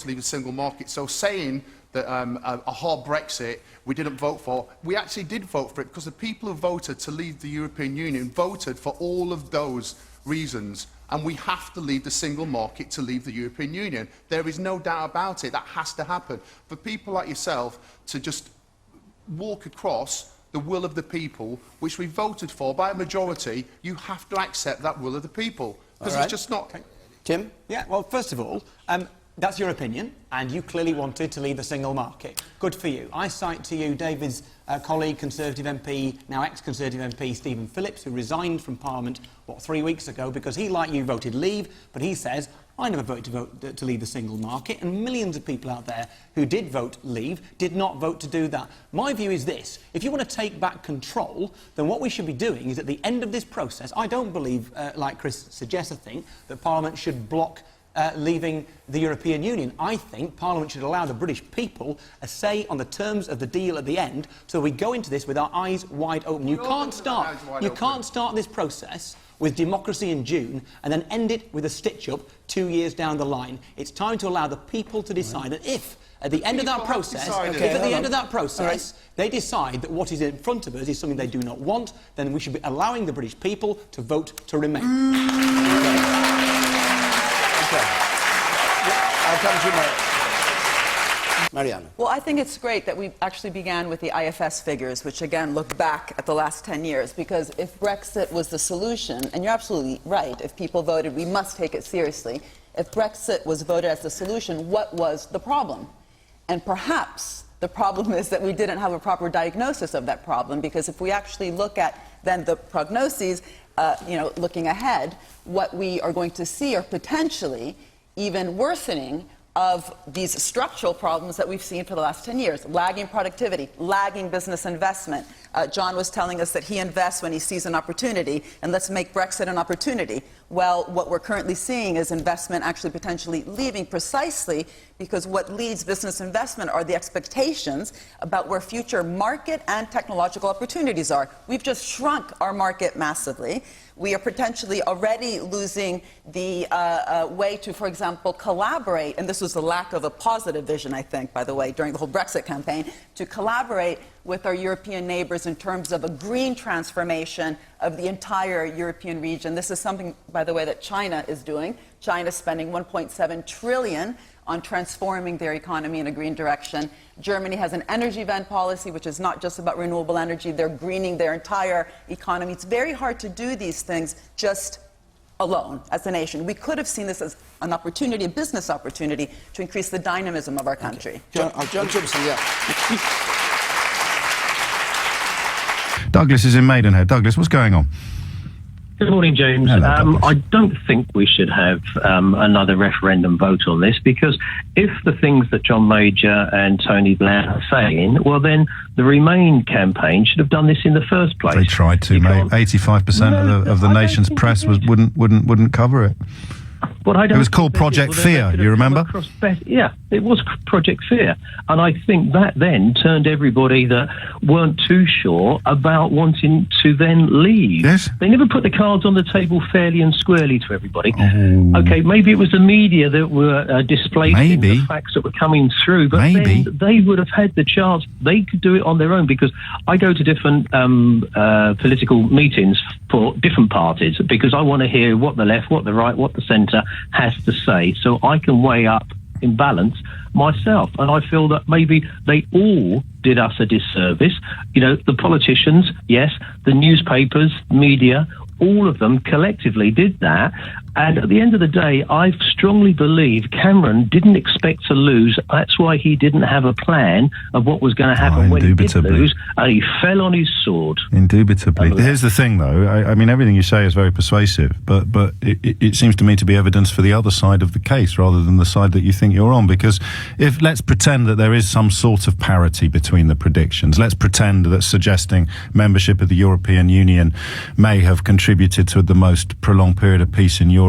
S17: leave the single market. So saying that a hard Brexit we didn't vote for, we actually did vote for it, because the people who voted to leave the European Union voted for all of those reasons, and we have to leave the single market to leave the European Union. There is no doubt about it. That has to happen. For people like yourself to just walk across the will of the people, which we voted for by a majority, you have to accept that will of the people. Because it's just not...
S16: Tim? Yeah, well, first of all, that's your opinion, and you clearly wanted to leave the single market. Good for you. I cite to you David's colleague, Conservative MP, now ex-Conservative MP, Stephen Phillips, who resigned from Parliament, 3 weeks ago, because he, like you, voted leave, but he says, I never voted to leave the single market, and millions of people out there who did vote leave did not vote to do that. My view is this: if you want to take back control, then what we should be doing is at the end of this process, I don't believe, like Chris suggests, I think, that Parliament should block leaving the European Union. I think Parliament should allow the British people a say on the terms of the deal at the end, so we go into this with our eyes wide open. You can't start this process with democracy in June and then end it with a stitch-up 2 years down the line. It's time to allow the people to decide. And if at the end of that process, they decide that what is in front of us is something they do not want, then we should be allowing the British people to vote to remain.
S14: I'll come to you, Marianne.
S18: Well, I think it's great that we actually began with the IFS figures, which again look back at the last 10 years, because if Brexit was the solution, and you're absolutely right, if people voted, we must take it seriously. If Brexit was voted as the solution, what was the problem? And perhaps the problem is that we didn't have a proper diagnosis of that problem, because if we actually look at then the prognoses, looking ahead, what we are going to see are potentially even worsening of these structural problems that we've seen for the last 10 years. Lagging productivity, lagging business investment. John was telling us that he invests when he sees an opportunity, and let's make Brexit an opportunity. Well, what we're currently seeing is investment actually potentially leaving, precisely because what leads business investment are the expectations about where future market and technological opportunities are. We've just shrunk our market massively. We are potentially already losing the way to, for example, collaborate, and this was the lack of a positive vision, I think, by the way, during the whole Brexit campaign, to collaborate with our European neighbors in terms of a green transformation of the entire European region. This is something, by the way, that China is doing. China is spending 1.7 trillion on transforming their economy in a green direction. Germany has an energy van policy, which is not just about renewable energy. They're greening their entire economy. It's very hard to do these things just alone as a nation. We could have seen this as an opportunity, a business opportunity, to increase the dynamism of our country.
S14: John Gibson, yeah.
S2: Douglas is in Maidenhead. Douglas, what's going on?
S19: Good morning, James.
S2: Hello,
S19: I don't think we should have another referendum vote on this, because if the things that John Major and Tony Blair are saying, well, then the Remain campaign should have done this in the first place.
S2: They tried to, mate. 85% of the nation's press wouldn't cover it.
S19: But I don't.
S2: It was called Project Fear, you remember?
S19: Yeah, it was Project Fear. And I think that then turned everybody that weren't too sure about wanting to then leave.
S2: Yes.
S19: They never put the cards on the table fairly and squarely to everybody.
S2: Oh.
S19: Okay, maybe it was the media that were displacing the facts that were coming through, but then they would have had the chance. They could do it on their own, because I go to different political meetings for different parties, because I want to hear what the left, what the right, what the centre has to say, so I can weigh up in balance myself. And I feel that maybe they all did us a disservice. The politicians, yes, the newspapers, media, all of them collectively did that. And at the end of the day, I strongly believe Cameron didn't expect to lose. That's why he didn't have a plan of what was going to happen when he did lose, and he fell on his sword.
S2: Indubitably. Here's the thing, though. I mean, everything you say is very persuasive, but it seems to me to be evidence for the other side of the case rather than the side that you think you're on. Because let's pretend that there is some sort of parity between the predictions. Let's pretend that suggesting membership of the European Union may have contributed to the most prolonged period of peace in Europe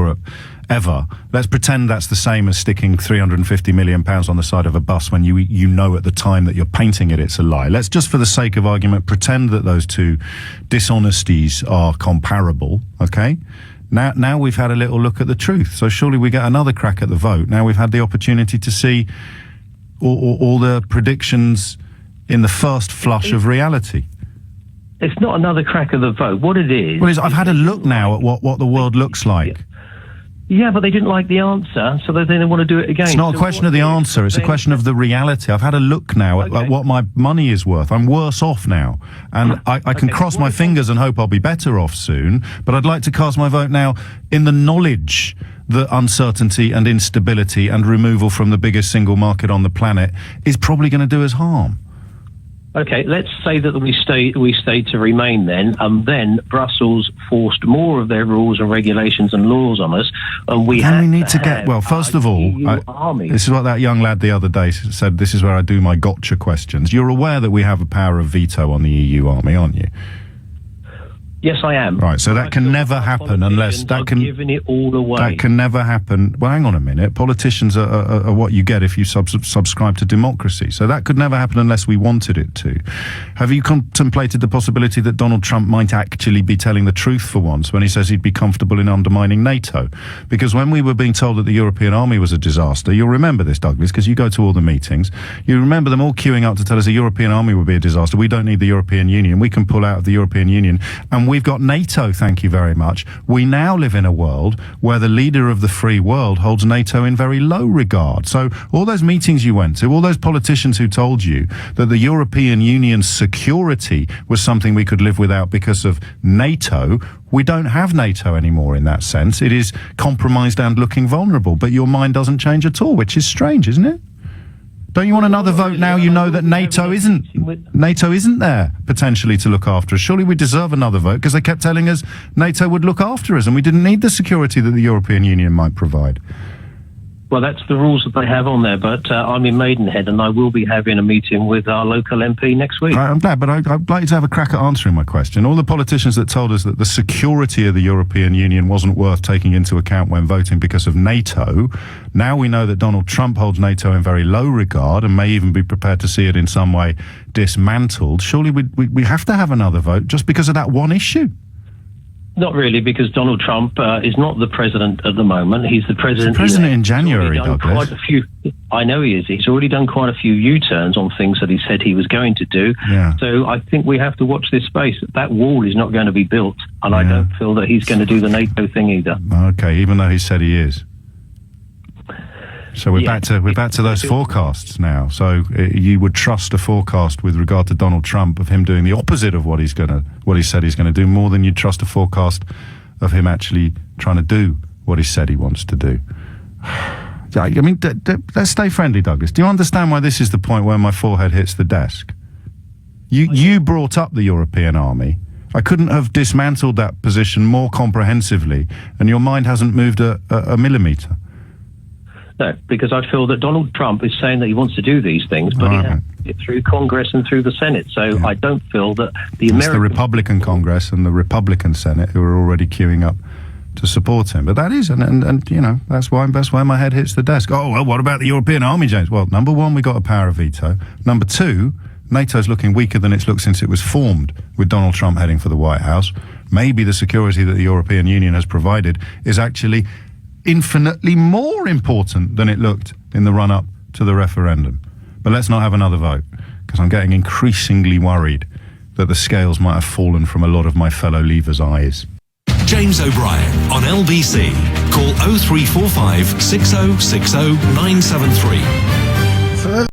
S2: ever. Let's pretend that's the same as sticking £350 million on the side of a bus when you know at the time that you're painting it's a lie. Let's just, for the sake of argument, pretend that those two dishonesties are comparable, okay? Now we've had a little look at the truth, so surely we get another crack at the vote. Now we've had the opportunity to see all the predictions in the first flush of reality.
S19: It's not another crack of the vote. What it is...
S2: Well, I've had a look now at what the world looks like.
S19: Yeah, but they didn't like the answer, so they want to do it again.
S2: It's not a question of the answer, it's a question of the reality. I've had a look now at what my money is worth. I'm worse off now. And I can cross my fingers and hope I'll be better off soon, but I'd like to cast my vote now in the knowledge that uncertainty and instability and removal from the biggest single market on the planet is probably going to do us harm.
S19: Okay, let's say that we stay to remain then, and then Brussels forced more of their rules and regulations and laws on us, and we need to get,
S2: well, first of all, this is what that young lad the other day said, this is where I do my gotcha questions. You're aware that we have a power of veto on the EU army, aren't you?
S19: Yes, I am.
S2: Right, so that can never happen unless
S19: giving it all away.
S2: That can never happen. Well, hang on a minute. Politicians are what you get if you subscribe to democracy. So that could never happen unless we wanted it to. Have you contemplated the possibility that Donald Trump might actually be telling the truth for once when he says he'd be comfortable in undermining NATO? Because when we were being told that the European army was a disaster, you'll remember this, Douglas, because you go to all the meetings. You remember them all queuing up to tell us the European army would be a disaster. We don't need the European Union. We can pull out of the European Union. And we've got NATO, thank you very much. We now live in a world where the leader of the free world holds NATO in very low regard. So all those meetings you went to, all those politicians who told you that the European Union's security was something we could live without because of NATO, we don't have NATO anymore in that sense. It is compromised and looking vulnerable. But your mind doesn't change at all, which is strange, isn't it? Don't you want another vote now you know that NATO isn't there potentially to look after us? Surely we deserve another vote because they kept telling us NATO would look after us and we didn't need the security that the European Union might provide.
S19: Well, that's the rules that they have on there, but I'm in Maidenhead and I will be having a meeting with our local MP next week.
S2: Right, I'm glad, but I'd like you to have a crack at answering my question. All the politicians that told us that the security of the European Union wasn't worth taking into account when voting because of NATO, now we know that Donald Trump holds NATO in very low regard and may even be prepared to see it in some way dismantled. Surely we have to have another vote just because of that one issue.
S19: Not really, because Donald Trump is not the president at the moment. He's the president.
S2: He's the president in January, Douglas.
S19: I know he is. He's already done quite a few U-turns on things that he said he was going to do.
S2: Yeah.
S19: So I think we have to watch this space. That wall is not going to be built, and I don't feel that he's going to do the NATO thing either.
S2: Okay, even though he said he is. So we're back to those forecasts now. So you would trust a forecast with regard to Donald Trump of him doing the opposite of what he said he's going to do, more than you'd trust a forecast of him actually trying to do what he said he wants to do. I mean, let's stay friendly, Douglas. Do you understand why this is the point where my forehead hits the desk? You brought up the European army. I couldn't have dismantled that position more comprehensively, and your mind hasn't moved a millimetre.
S19: No, because I feel that Donald Trump is saying that he wants to do these things, but he has to get through Congress and through the Senate. So I don't feel that it's the Republican
S2: Congress and the Republican Senate who are already queuing up to support him. But that is, and you know, that's why my head hits the desk. Oh, well, what about the European army, James? Well, number one, we got a power of veto. Number two, NATO's looking weaker than it's looked since it was formed with Donald Trump heading for the White House. Maybe the security that the European Union has provided is actually infinitely more important than it looked in the run-up to the referendum. But let's not have another vote, because I'm getting increasingly worried that the scales might have fallen from a lot of my fellow Leavers' eyes.
S20: James O'Brien on LBC. Call 0345 6060 973.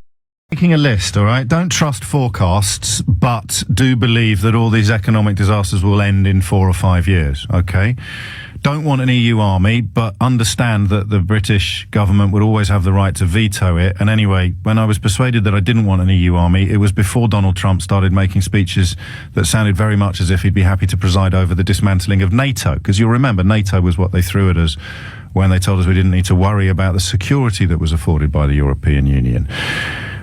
S2: Making a list, all right? Don't trust forecasts, but do believe that all these economic disasters will end in 4 or 5 years, okay? Don't want an EU army, but understand that the British government would always have the right to veto it. And anyway, when I was persuaded that I didn't want an EU army, it was before Donald Trump started making speeches that sounded very much as if he'd be happy to preside over the dismantling of NATO. Because you'll remember, NATO was what they threw at us when they told us we didn't need to worry about the security that was afforded by the European Union.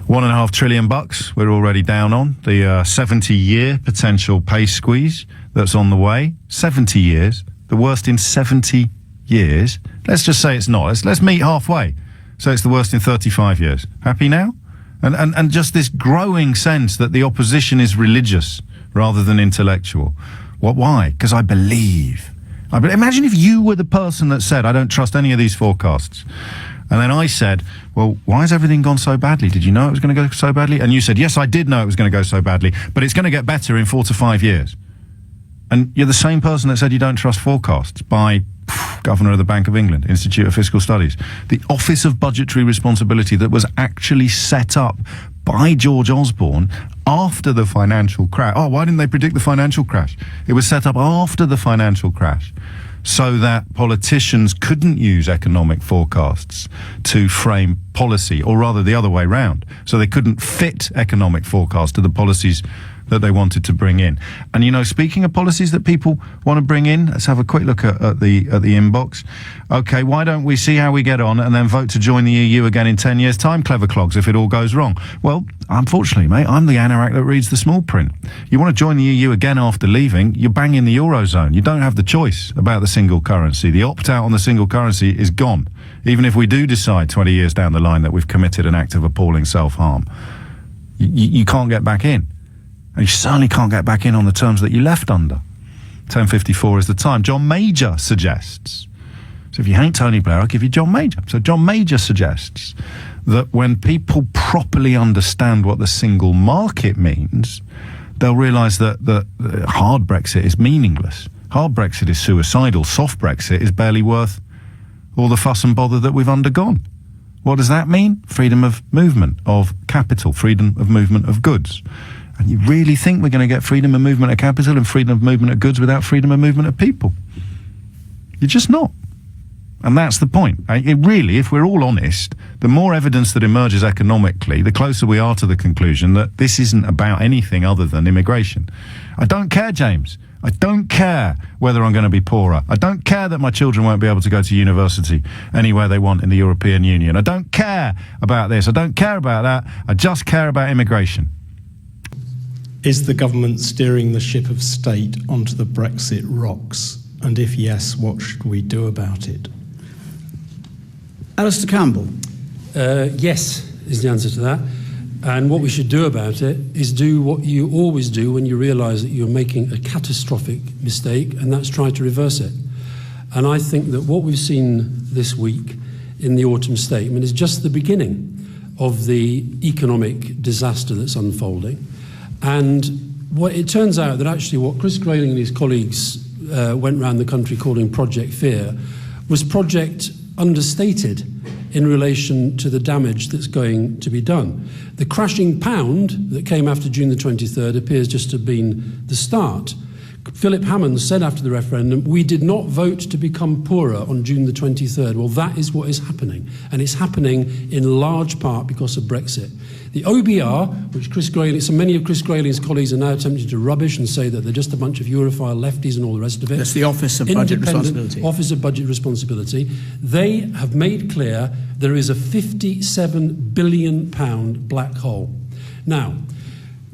S2: $1.5 trillion we're already down on. The 70-year potential pay squeeze that's on the way. 70 years. The worst in 70 years. Let's just say it's not. Let's meet halfway. So it's the worst in 35 years. Happy now? And just this growing sense that the opposition is religious rather than intellectual. Why? Because I believe. Imagine if you were the person that said, I don't trust any of these forecasts. And then I said, well, why has everything gone so badly? Did you know it was going to go so badly? And you said, yes, I did know it was going to go so badly, but it's going to get better in 4 to 5 years. And you're the same person that said you don't trust forecasts by Governor of the Bank of England, Institute of Fiscal Studies. The Office of Budgetary Responsibility that was actually set up by George Osborne after the financial crash. Oh, why didn't they predict the financial crash? It was set up after the financial crash so that politicians couldn't use economic forecasts to frame policy, or rather the other way round. So they couldn't fit economic forecasts to the policies that they wanted to bring in. And, you know, speaking of policies that people want to bring in, let's have a quick look at the inbox. Okay, why don't we see how we get on and then vote to join the EU again in 10 years' time, clever clogs, if it all goes wrong? Well, unfortunately, mate, I'm the anorak that reads the small print. You want to join the EU again after leaving, you're banging the Eurozone. You don't have the choice about the single currency. The opt-out on the single currency is gone, even if we do decide 20 years down the line that we've committed an act of appalling self-harm. You can't get back in. And you certainly can't get back in on the terms that you left under. 10:54 is the time. John Major suggests, so if you hate Tony Blair, I'll give you John Major. So John Major suggests that when people properly understand what the single market means, they'll realise that hard Brexit is meaningless. Hard Brexit is suicidal. Soft Brexit is barely worth all the fuss and bother that we've undergone. What does that mean? Freedom of movement of capital, freedom of movement of goods. And you really think we're going to get freedom of movement of capital and freedom of movement of goods without freedom of movement of people? You're just not. And that's the point. Really, if we're all honest, the more evidence that emerges economically, the closer we are to the conclusion that this isn't about anything other than immigration. I don't care, James. I don't care whether I'm going to be poorer. I don't care that my children won't be able to go to university anywhere they want in the European Union. I don't care about this. I don't care about that. I just care about immigration.
S21: Is the government steering the ship of state onto the Brexit rocks? And if yes, what should we do about it?
S22: Alistair Campbell.
S23: Yes, is the answer to that. And what we should do about it is do what you always do when you realise that you're making a catastrophic mistake, and that's try to reverse it. And I think that what we've seen this week in the autumn statement is just the beginning of the economic disaster that's unfolding. And what it turns out that actually what Chris Grayling and his colleagues went around the country calling Project Fear was Project Understated in relation to the damage that's going to be done. The crashing pound that came after June the 23rd appears just to have been the start. Philip Hammond said after the referendum, we did not vote to become poorer on June the 23rd. Well, that is what is happening. And it's happening in large part because of Brexit. The OBR, which Chris Grayling, so many of Chris Grayling's colleagues are now attempting to rubbish and say that they're just a bunch of Europhile lefties and all the rest of it.
S22: That's the Office of Budget Responsibility.
S23: Office of Budget Responsibility. They have made clear there is a £57 billion black hole. Now,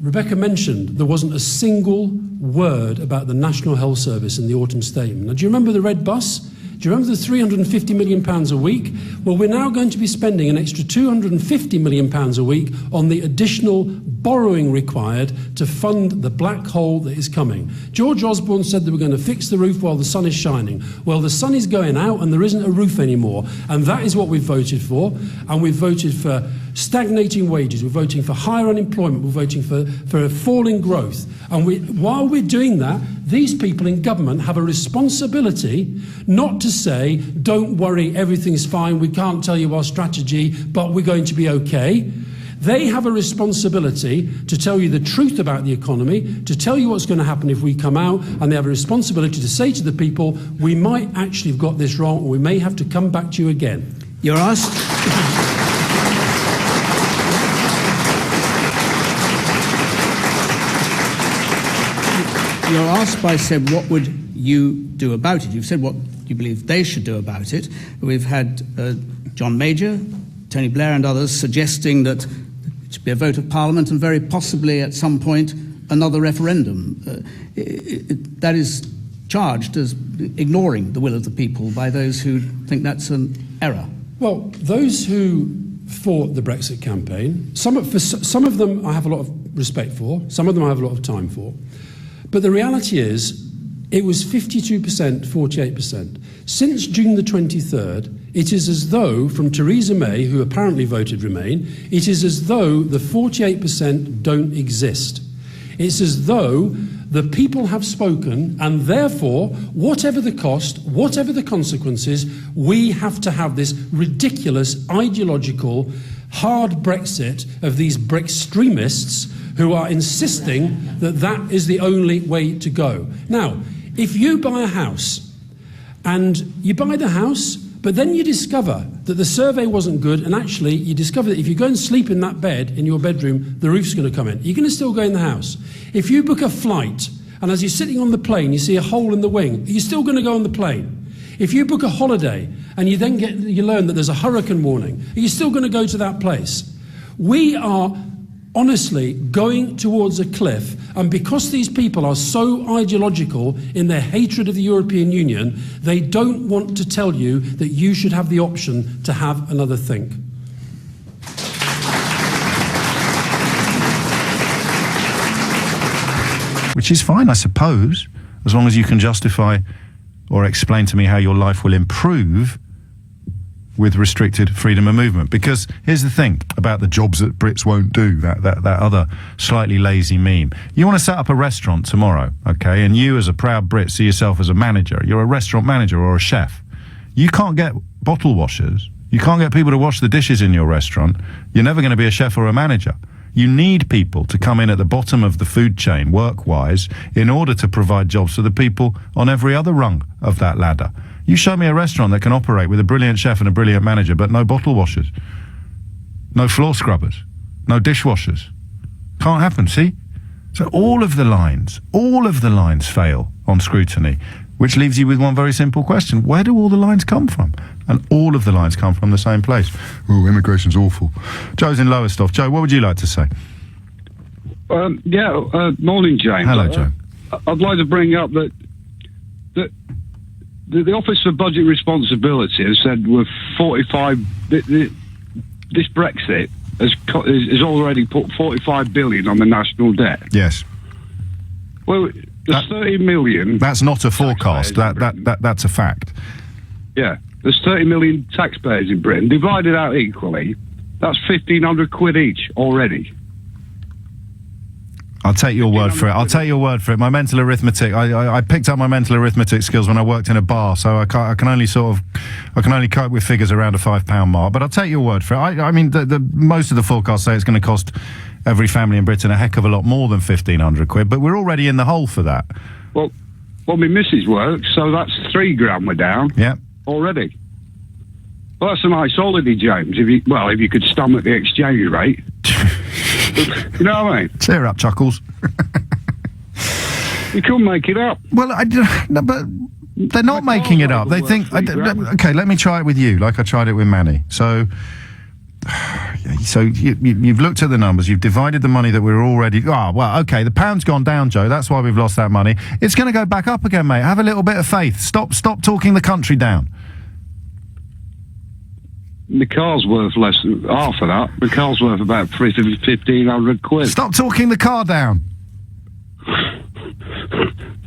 S23: Rebecca mentioned there wasn't a single word about the National Health Service in the autumn statement. Now, do you remember the red bus? Do you remember the £350 million a week? Well, we're now going to be spending an extra £250 million a week on the additional borrowing required to fund the black hole that is coming. George Osborne said that we're going to fix the roof while the sun is shining. Well, the sun is going out and there isn't a roof anymore. And that is what we've voted for. And we've voted for stagnating wages. We're voting for higher unemployment. We're voting for falling growth. And while we're doing that, these people in government have a responsibility not to say, don't worry, everything's fine, we can't tell you our strategy, but we're going to be okay. They have a responsibility to tell you the truth about the economy, to tell you what's going to happen if we come out, and they have a responsibility to say to the people, we might actually have got this wrong, or we may have to come back to you again.
S22: You're asked... You're asked by Seb, what would you do about it? You've said what you believe they should do about it. We've had John Major, Tony Blair and others suggesting that it should be a vote of Parliament and very possibly at some point another referendum. That is charged as ignoring the will of the people by those who think that's an error.
S23: Well, those who fought the Brexit campaign, some of them I have a lot of respect for, some of them I have a lot of time for. But the reality is, it was 52%, 48%. Since June the 23rd, it is as though, from Theresa May, who apparently voted Remain, it is as though the 48% don't exist. It's as though the people have spoken, and therefore, whatever the cost, whatever the consequences, we have to have this ridiculous, ideological, hard Brexit of these Brextremists who are insisting that that is the only way to go. Now, if you buy a house, and you buy the house, but then you discover that the survey wasn't good, and actually you discover that if you go and sleep in that bed in your bedroom, the roof's going to come in. You're going to still go in the house. If you book a flight, and as you're sitting on the plane, you see a hole in the wing, you're still going to go on the plane. If you book a holiday, and you then you learn that there's a hurricane warning, you're still going to go to that place. We are honestly going towards a cliff, and because these people are so ideological in their hatred of the European Union, they don't want to tell you that you should have the option to have another think.
S2: Which is fine, I suppose, as long as you can justify or explain to me how your life will improve with restricted freedom of movement. Because here's the thing about the jobs that Brits won't do, that other slightly lazy meme. You want to set up a restaurant tomorrow, okay, and you as a proud Brit see yourself as a manager. You're a restaurant manager or a chef. You can't get bottle washers. You can't get people to wash the dishes in your restaurant. You're never going to be a chef or a manager. You need people to come in at the bottom of the food chain, work-wise, in order to provide jobs for the people on every other rung of that ladder. You show me a restaurant that can operate with a brilliant chef and a brilliant manager, but no bottle washers, no floor scrubbers, no dishwashers. Can't happen, see? So all of the lines fail on scrutiny, which leaves you with one very simple question. Where do all the lines come from? And all of the lines come from the same place. Oh, immigration's awful. Joe's in Lowestoft. Joe, what would you like to say?
S1: Morning, James.
S2: Hello, Joe.
S1: I'd like to bring up that the Office for Budget Responsibility has said we're 45. This Brexit has already put 45 billion on the national debt.
S2: Yes.
S1: Well, there's 30 million.
S2: That's not a forecast. That's a fact.
S1: Yeah, there's 30 million taxpayers in Britain. Divided out equally, that's 1,500 quid each already.
S2: I'll take your word for it. My mental arithmetic, I picked up my mental arithmetic skills when I worked in a bar, so I can only cope with figures around a £5 mark. But I'll take your word for it. I mean, the most of the forecasts say it's going to cost every family in Britain a heck of a lot more than 1,500 quid, but we're already in the hole for that.
S1: Well, my missus works, so that's $3,000 we're down.
S2: Yeah.
S1: Already. Well, that's a nice holiday, James. If you could stomach the exchange rate. You know what I mean?
S2: Cheer up, Chuckles.
S1: You couldn't make it up.
S2: Well, no, but they're not making it up. They think, okay, let me try it with you, like I tried it with Manny. So you've looked at the numbers, you've divided the money that we're already... the pound's gone down, Joe, that's why we've lost that money. It's going to go back up again, mate. Have a little bit of faith. Stop talking the country down.
S1: The car's worth less than half of that. The car's worth about 1,500 quid.
S2: Stop talking the car down.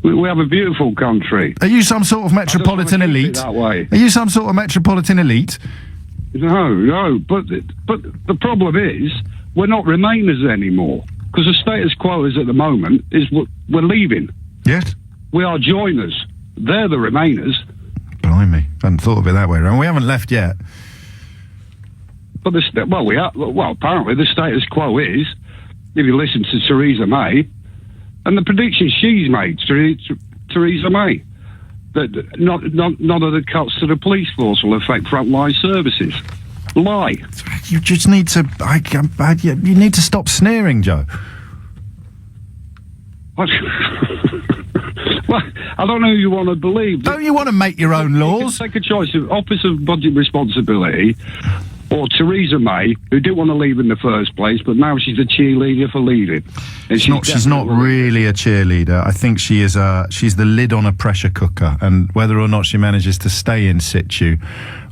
S1: We have a beautiful country.
S2: Are you some sort of metropolitan elite?
S1: That way.
S2: Are you some sort of metropolitan elite?
S1: No. But the problem is we're not Remainers anymore, because the status quo is at the moment is we're leaving.
S2: Yes.
S1: We are joiners. They're the Remainers.
S2: Blimey, I hadn't thought of it that way around. We haven't left yet.
S1: But apparently the status quo is, if you listen to Theresa May, and the predictions she's made, Theresa May, that none of the cuts to the police force will affect frontline services. Lie.
S2: You just need to. You need to stop sneering, Joe.
S1: Well, I don't know who you want to believe.
S2: Don't you want to make your own laws?
S1: You can take a choice of Office of Budget Responsibility or Theresa May, who didn't want to leave in the first place, but now she's a cheerleader for leaving. And
S2: she's not really a cheerleader. I think she is. She's the lid on a pressure cooker, and whether or not she manages to stay in situ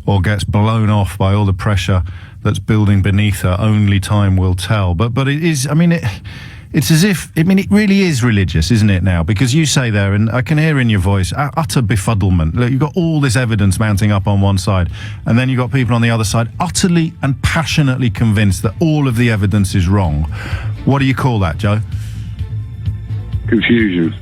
S2: or gets blown off by all the pressure that's building beneath her, only time will tell. But it is. I mean, it's as if. I mean, it really is religious, isn't it now? Because you say there, and I can hear in your voice, utter befuddlement. Look, you've got all this evidence mounting up on one side, and then you've got people on the other side utterly and passionately convinced that all of the evidence is wrong. What do you call that, Joe?
S1: Confusion.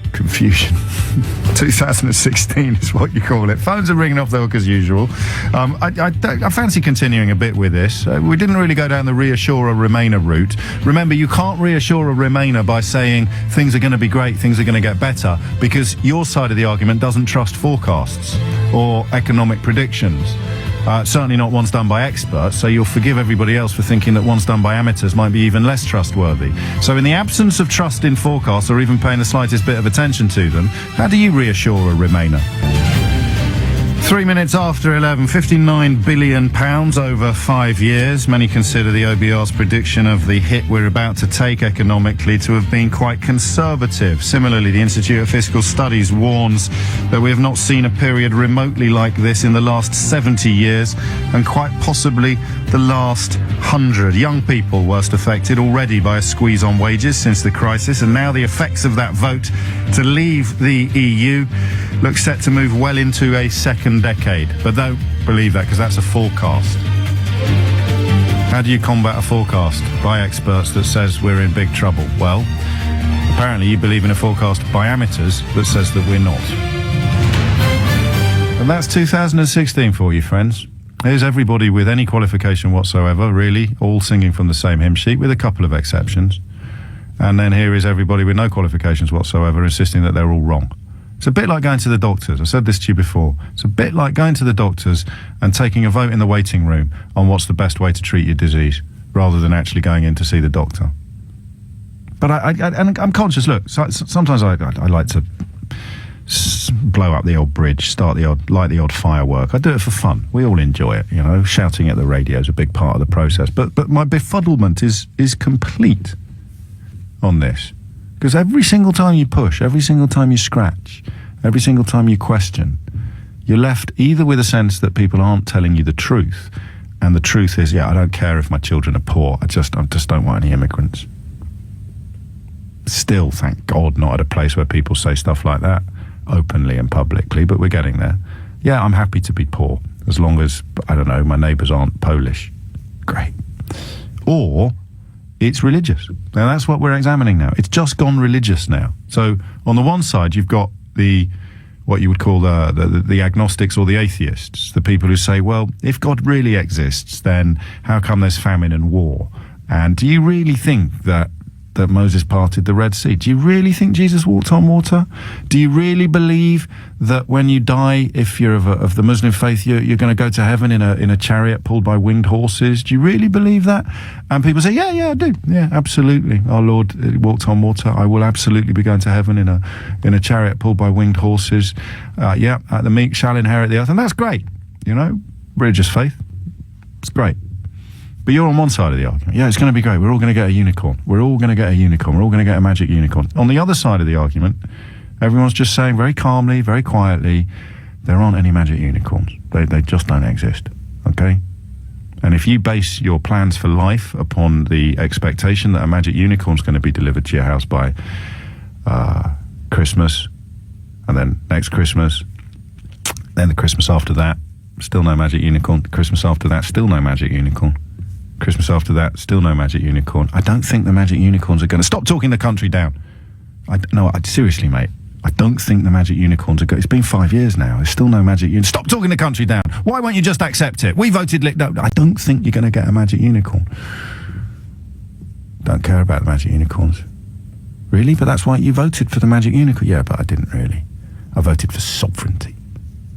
S2: 2016 is what you call it. Phones are ringing off the hook as usual. I fancy continuing a bit with this. We didn't really go down the reassure a Remainer route. Remember, you can't reassure a Remainer by saying things are going to be great, things are going to get better, because your side of the argument doesn't trust forecasts or economic predictions. Certainly not ones done by experts, so you'll forgive everybody else for thinking that ones done by amateurs might be even less trustworthy. So in the absence of trust in forecasts or even paying the slightest bit of attention to them, how do you reassure a Remainer? 3 minutes after 11, £59 billion over 5 years. Many consider the OBR's prediction of the hit we're about to take economically to have been quite conservative. Similarly, the Institute of Fiscal Studies warns that we have not seen a period remotely like this in the last 70 years, and quite possibly the last 100. Young people worst affected already by a squeeze on wages since the crisis, and now the effects of that vote to leave the EU look set to move well into a second decade. But don't believe that, because that's a forecast. How do you combat a forecast by experts that says we're in big trouble? Well, apparently you believe in a forecast by amateurs that says that we're not. And that's 2016 for you, friends. Here's everybody with any qualification whatsoever, really, all singing from the same hymn sheet, with a couple of exceptions. And then here is everybody with no qualifications whatsoever, insisting that they're all wrong. It's a bit like going to the doctors. I said this to you before. It's a bit like going to the doctors and taking a vote in the waiting room on what's the best way to treat your disease, rather than actually going in to see the doctor. But and I'm conscious. Look, sometimes I like to blow up the old bridge, light the odd firework. I do it for fun. We all enjoy it, you know. Shouting at the radio is a big part of the process. But my befuddlement is complete on this. Because every single time you push, every single time you scratch, every single time you question, you're left either with a sense that people aren't telling you the truth, and the truth is, I don't care if my children are poor, I just don't want any immigrants. Still, thank God, not at a place where people say stuff like that openly and publicly, but we're getting there. Yeah, I'm happy to be poor, as long as, I don't know, my neighbours aren't Polish. Great. Or it's religious. Now, that's what we're examining now. It's just gone religious now. So, on the one side, you've got what you would call the agnostics or the atheists, the people who say, well, if God really exists, then how come there's famine and war? And do you really think that Moses parted the Red Sea? Do you really think Jesus walked on water? Do you really believe that when you die, if you're of the Muslim faith, you're going to go to heaven in a chariot pulled by winged horses? Do you really believe that? And people say, yeah, I do. Yeah, absolutely. Our Lord walked on water. I will absolutely be going to heaven in a chariot pulled by winged horses. The meek shall inherit the earth. And that's great. You know, religious faith. It's great. But you're on one side of the argument. Yeah, it's going to be great. We're all going to get a unicorn. We're all going to get a unicorn. We're all going to get a magic unicorn. On the other side of the argument, everyone's just saying very calmly, very quietly, there aren't any magic unicorns. They just don't exist. Okay? And if you base your plans for life upon the expectation that a magic unicorn's going to be delivered to your house by Christmas, and then next Christmas, then the Christmas after that, still no magic unicorn. The Christmas after that, still no magic unicorn. Christmas after that, still no magic unicorn. I don't think the magic unicorns are going to... Stop talking the country down. Seriously, mate. I don't think the magic unicorns are going... It's been 5 years now. There's still no magic unicorn. Stop talking the country down. Why won't you just accept it? We voted... No, I don't think you're going to get a magic unicorn. Don't care about the magic unicorns. Really? But that's why you voted for the magic unicorn. Yeah, but I didn't really. I voted for sovereignty.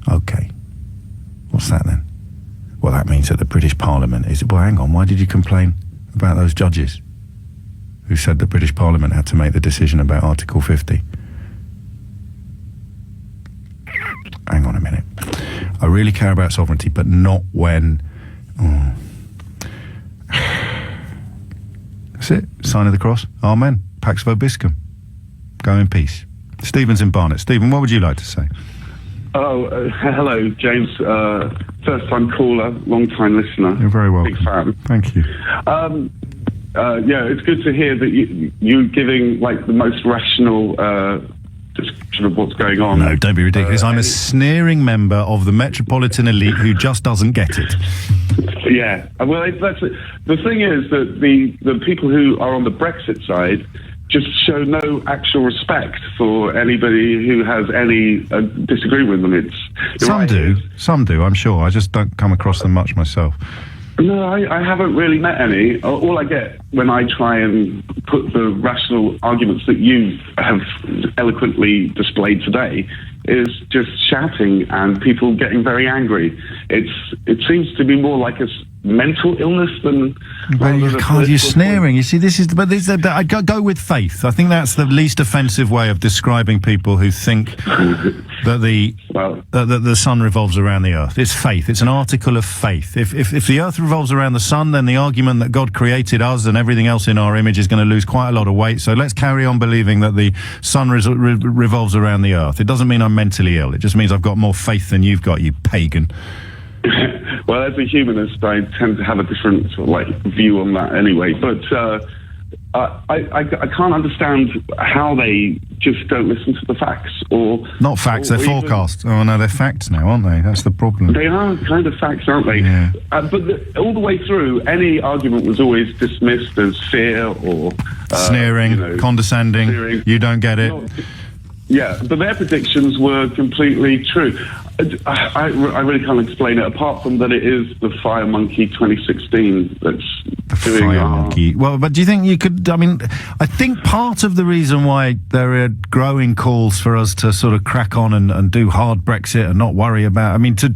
S2: Okay. What's that then? Well, that means that the British Parliament is... Well, hang on, why did you complain about those judges who said the British Parliament had to make the decision about Article 50? Hang on a minute. I really care about sovereignty, but not when... That's it. Sign of the cross. Amen. Pax vobiscum. Go in peace. Stephen's in Barnet. Stephen, what would you like to say?
S1: Hello, James. First-time caller, long-time listener.
S2: You're very welcome.
S1: Big fan.
S2: Thank you.
S1: It's good to hear that you're giving the most rational description of what's going on.
S2: No, don't be ridiculous. I'm a sneering member of the metropolitan elite who just doesn't get it.
S1: Yeah. Well, that's it. The thing is that the people who are on the Brexit side
S3: just show no actual respect for anybody who has any disagreement with them.
S2: Some do, I'm sure. I just don't come across them much myself.
S3: No, I haven't really met any. All I get when I try and put the rational arguments that you have eloquently displayed today is just shouting and people getting very angry. It seems to be more like a mental illness than...
S2: Well, you're sneering. You see, I go with faith. I think that's the least offensive way of describing people who think that the sun revolves around the earth. It's faith. It's an article of faith. If the earth revolves around the sun, then the argument that God created us and everything else in our image is going to lose quite a lot of weight. So let's carry on believing that the sun revolves around the earth. It doesn't mean I'm mentally ill. It just means I've got more faith than you've got, you pagan.
S3: Well, as a humanist, I tend to have a different view on that anyway. But I can't understand how they just don't listen to the facts.
S2: Not facts, they're forecasts. Oh, no, they're facts now, aren't they? That's the problem.
S3: They are kind of facts, aren't they?
S2: Yeah.
S3: But all the way through, any argument was always dismissed as fear or...
S2: sneering, condescending, sneering. You don't get it.
S3: Yeah, but their predictions were completely true. I really can't explain it, apart from that it is the Fire Monkey 2016 that's doing
S2: Fire Monkey. Well, but do you think you could... I mean, I think part of the reason why there are growing calls for us to sort of crack on and do hard Brexit and not worry about... I mean, to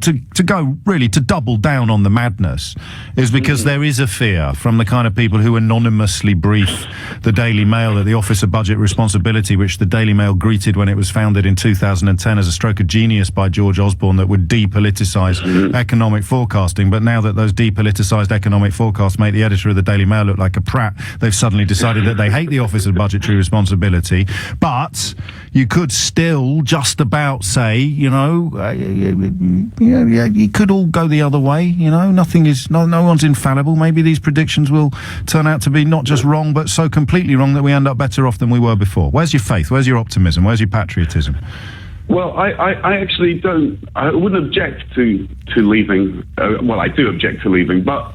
S2: go, really, to double down on the madness is because there is a fear from the kind of people who anonymously brief the Daily Mail at the Office of Budget Responsibility, which the Daily Mail greeted when it was founded in 2010 as a stroke of genius by George Osborne, that would depoliticise economic forecasting. But now that those depoliticised economic forecasts make the editor of the Daily Mail look like a prat, they've suddenly decided that they hate the Office of Budgetary Responsibility. But you could still just about say, you could all go the other way. No one's infallible. Maybe these predictions will turn out to be not just wrong, but so completely wrong that we end up better off than we were before. Where's your faith? Where's your optimism? Where's your patriotism?
S3: Well, I actually don't... I wouldn't object to leaving. Well, I do object to leaving, but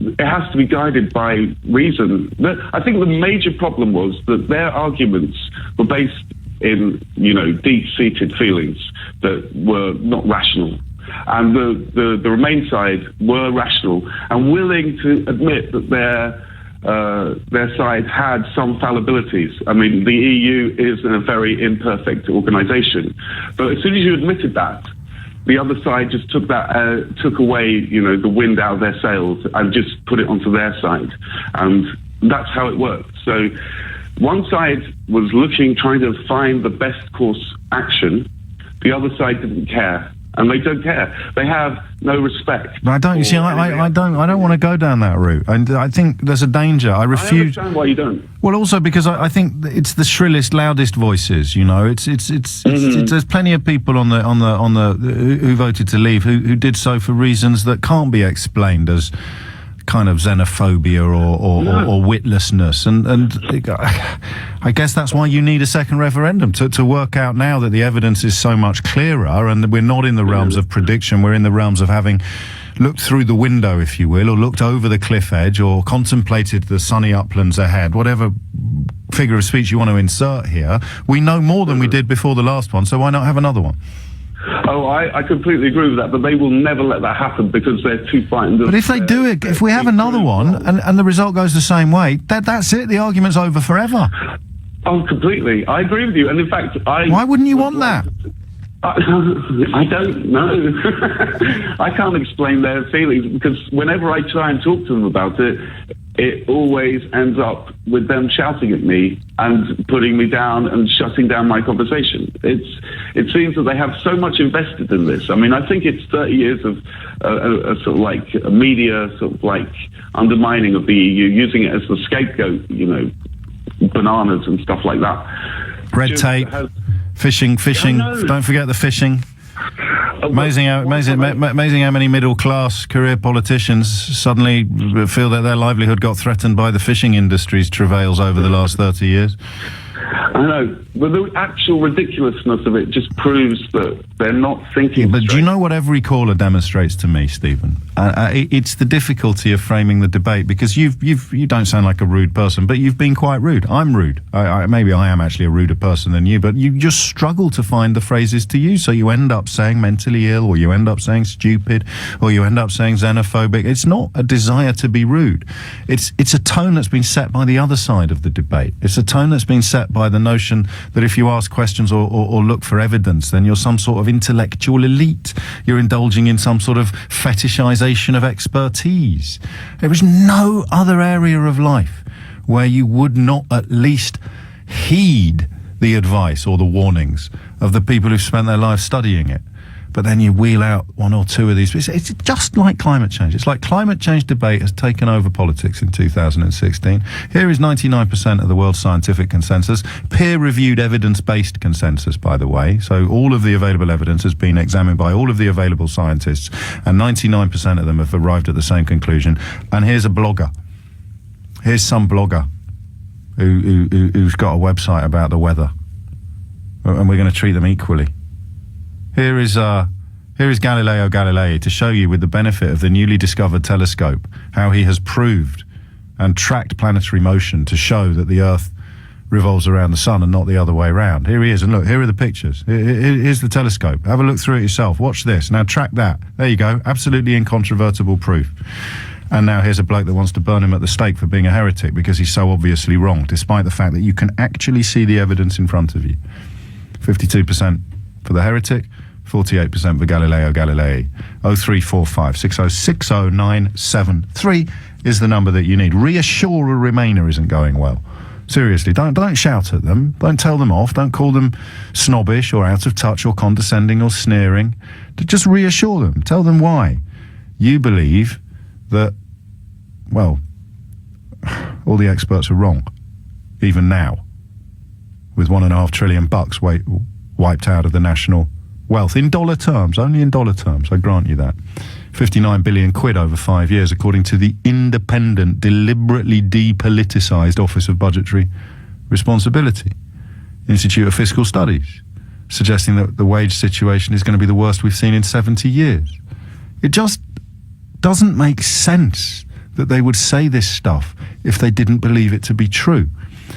S3: it has to be guided by reason. I think the major problem was that their arguments were based in, deep-seated feelings that were not rational. And the Remain side were rational and willing to admit that their side had some fallibilities. I mean, the EU is a very imperfect organisation, but as soon as you admitted that, the other side just took away, the wind out of their sails and just put it onto their side, and that's how it worked. So one side was trying to find the best course action. The other side didn't care. And they don't care. They have no respect.
S2: I don't. You see, I don't want to go down that route. And I think there's a danger. I refuse.
S3: I understand why you don't.
S2: Well, also because I think it's the shrillest, loudest voices. There's plenty of people on the who voted to leave who did so for reasons that can't be explained as kind of xenophobia or witlessness, and I guess that's why you need a second referendum to work out now that the evidence is so much clearer, and we're not in the realms of prediction, we're in the realms of having looked through the window, if you will, or looked over the cliff edge, or contemplated the sunny uplands ahead, whatever figure of speech you want to insert here. We know more than we did before the last one, so why not have another one?
S3: Oh, I completely agree with that, but they will never let that happen because they're too frightened.
S2: But if they do it, if we have another one and the result goes the same way, that's it, the argument's over forever.
S3: Oh, completely. I agree with you, and in fact,
S2: Why wouldn't you want that?
S3: I don't know. I can't explain their feelings because whenever I try and talk to them about it, it always ends up with them shouting at me and putting me down and shutting down my conversation. It seems that they have so much invested in this. I mean, I think it's 30 years of sort of like a media sort of like undermining of the EU, using it as the scapegoat, bananas and stuff like that.
S2: Red tape, fishing. Don't forget the fishing. Amazing how many middle-class career politicians suddenly feel that their livelihood got threatened by the fishing industry's travails over the last 30 years.
S3: I know, but the actual ridiculousness of it just proves that they're not thinking.
S2: But do you know what every caller demonstrates to me, Stephen? It's the difficulty of framing the debate, because you don't sound like a rude person, but you've been quite rude. I'm rude. Maybe I am actually a ruder person than you, but you just struggle to find the phrases to use. So you end up saying mentally ill, or you end up saying stupid, or you end up saying xenophobic. It's not a desire to be rude. It's a tone that's been set by the other side of the debate. It's a tone that's been set by the notion that if you ask questions or look for evidence, then you're some sort of intellectual elite. You're indulging in some sort of fetishization of expertise. There is no other area of life where you would not at least heed the advice or the warnings of the people who've spent their lives studying it. But then you wheel out one or two of these. It's just like climate change. It's like climate change debate has taken over politics in 2016. Here is 99% of the world's scientific consensus, peer-reviewed evidence-based consensus, by the way. So all of the available evidence has been examined by all of the available scientists, and 99% of them have arrived at the same conclusion. And here's a blogger. Here's some blogger who's got a website about the weather, and we're going to treat them equally. Here is Galileo Galilei to show you, with the benefit of the newly discovered telescope, how he has proved and tracked planetary motion to show that the Earth revolves around the sun and not the other way around. Here he is, and look, here are the pictures. Here's the telescope. Have a look through it yourself. Watch this. Now track that. There you go. Absolutely incontrovertible proof. And now here's a bloke that wants to burn him at the stake for being a heretic because he's so obviously wrong, despite the fact that you can actually see the evidence in front of you. 52% for the heretic, 48% for Galileo Galilei. 0345 6060973 is the number that you need. Reassure a Remainer isn't going well. Seriously, don't shout at them. Don't tell them off. Don't call them snobbish or out of touch or condescending or sneering. Just reassure them. Tell them why you believe that, well, all the experts are wrong, even now, with $1.5 trillion wiped out of the national wealth, in dollar terms, only in dollar terms, I grant you that. 59 billion quid over 5 years, according to the independent, deliberately depoliticised Office of Budgetary Responsibility, Institute of Fiscal Studies, suggesting that the wage situation is going to be the worst we've seen in 70 years. It just doesn't make sense that they would say this stuff if they didn't believe it to be true.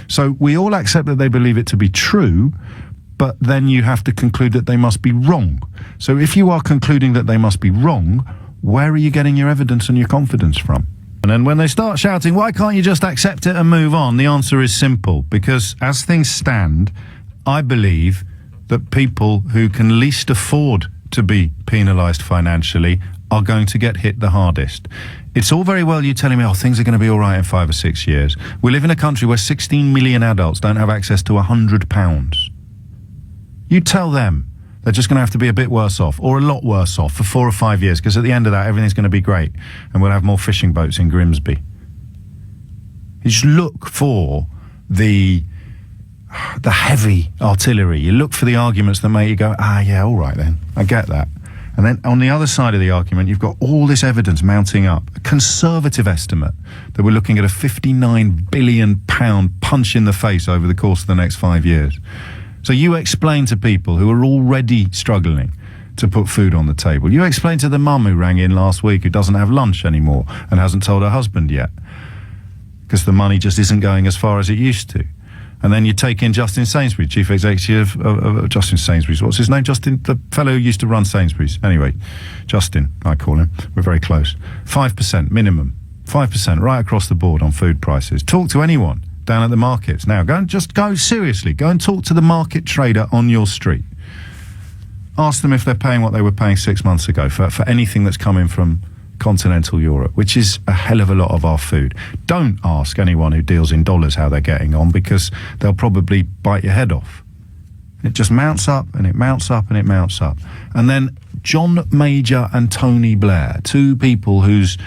S2: So we all accept that they believe it to be true, but then you have to conclude that they must be wrong. So if you are concluding that they must be wrong, where are you getting your evidence and your confidence from? And then when they start shouting, why can't you just accept it and move on? The answer is simple, because as things stand, I believe that people who can least afford to be penalised financially are going to get hit the hardest. It's all very well you telling me, things are going to be all right in 5 or 6 years. We live in a country where 16 million adults don't have access to £100. You tell them they're just going to have to be a bit worse off, or a lot worse off, for 4 or 5 years, because at the end of that, everything's going to be great, and we'll have more fishing boats in Grimsby. You just look for the heavy artillery. You look for the arguments that make you go, yeah, all right then, I get that. And then on the other side of the argument, you've got all this evidence mounting up. A conservative estimate that we're looking at a £59 billion punch in the face over the course of the next 5 years. So you explain to people who are already struggling to put food on the table. You explain to the mum who rang in last week who doesn't have lunch anymore and hasn't told her husband yet because the money just isn't going as far as it used to. And then you take in Justin Sainsbury, chief executive of Justin Sainsbury's. What's his name? Justin, the fellow who used to run Sainsbury's. Anyway, Justin, I call him. We're very close. 5% minimum. 5% right across the board on food prices. Talk to anyone down at the markets now. Go and talk to the market trader on your street. Ask them if they're paying what they were paying 6 months ago for anything that's coming from continental Europe, which is a hell of a lot of our food. Don't ask anyone who deals in dollars how they're getting on, because they'll probably bite your head off. It just mounts up and it mounts up and it mounts up. And then John Major and Tony Blair, two people whose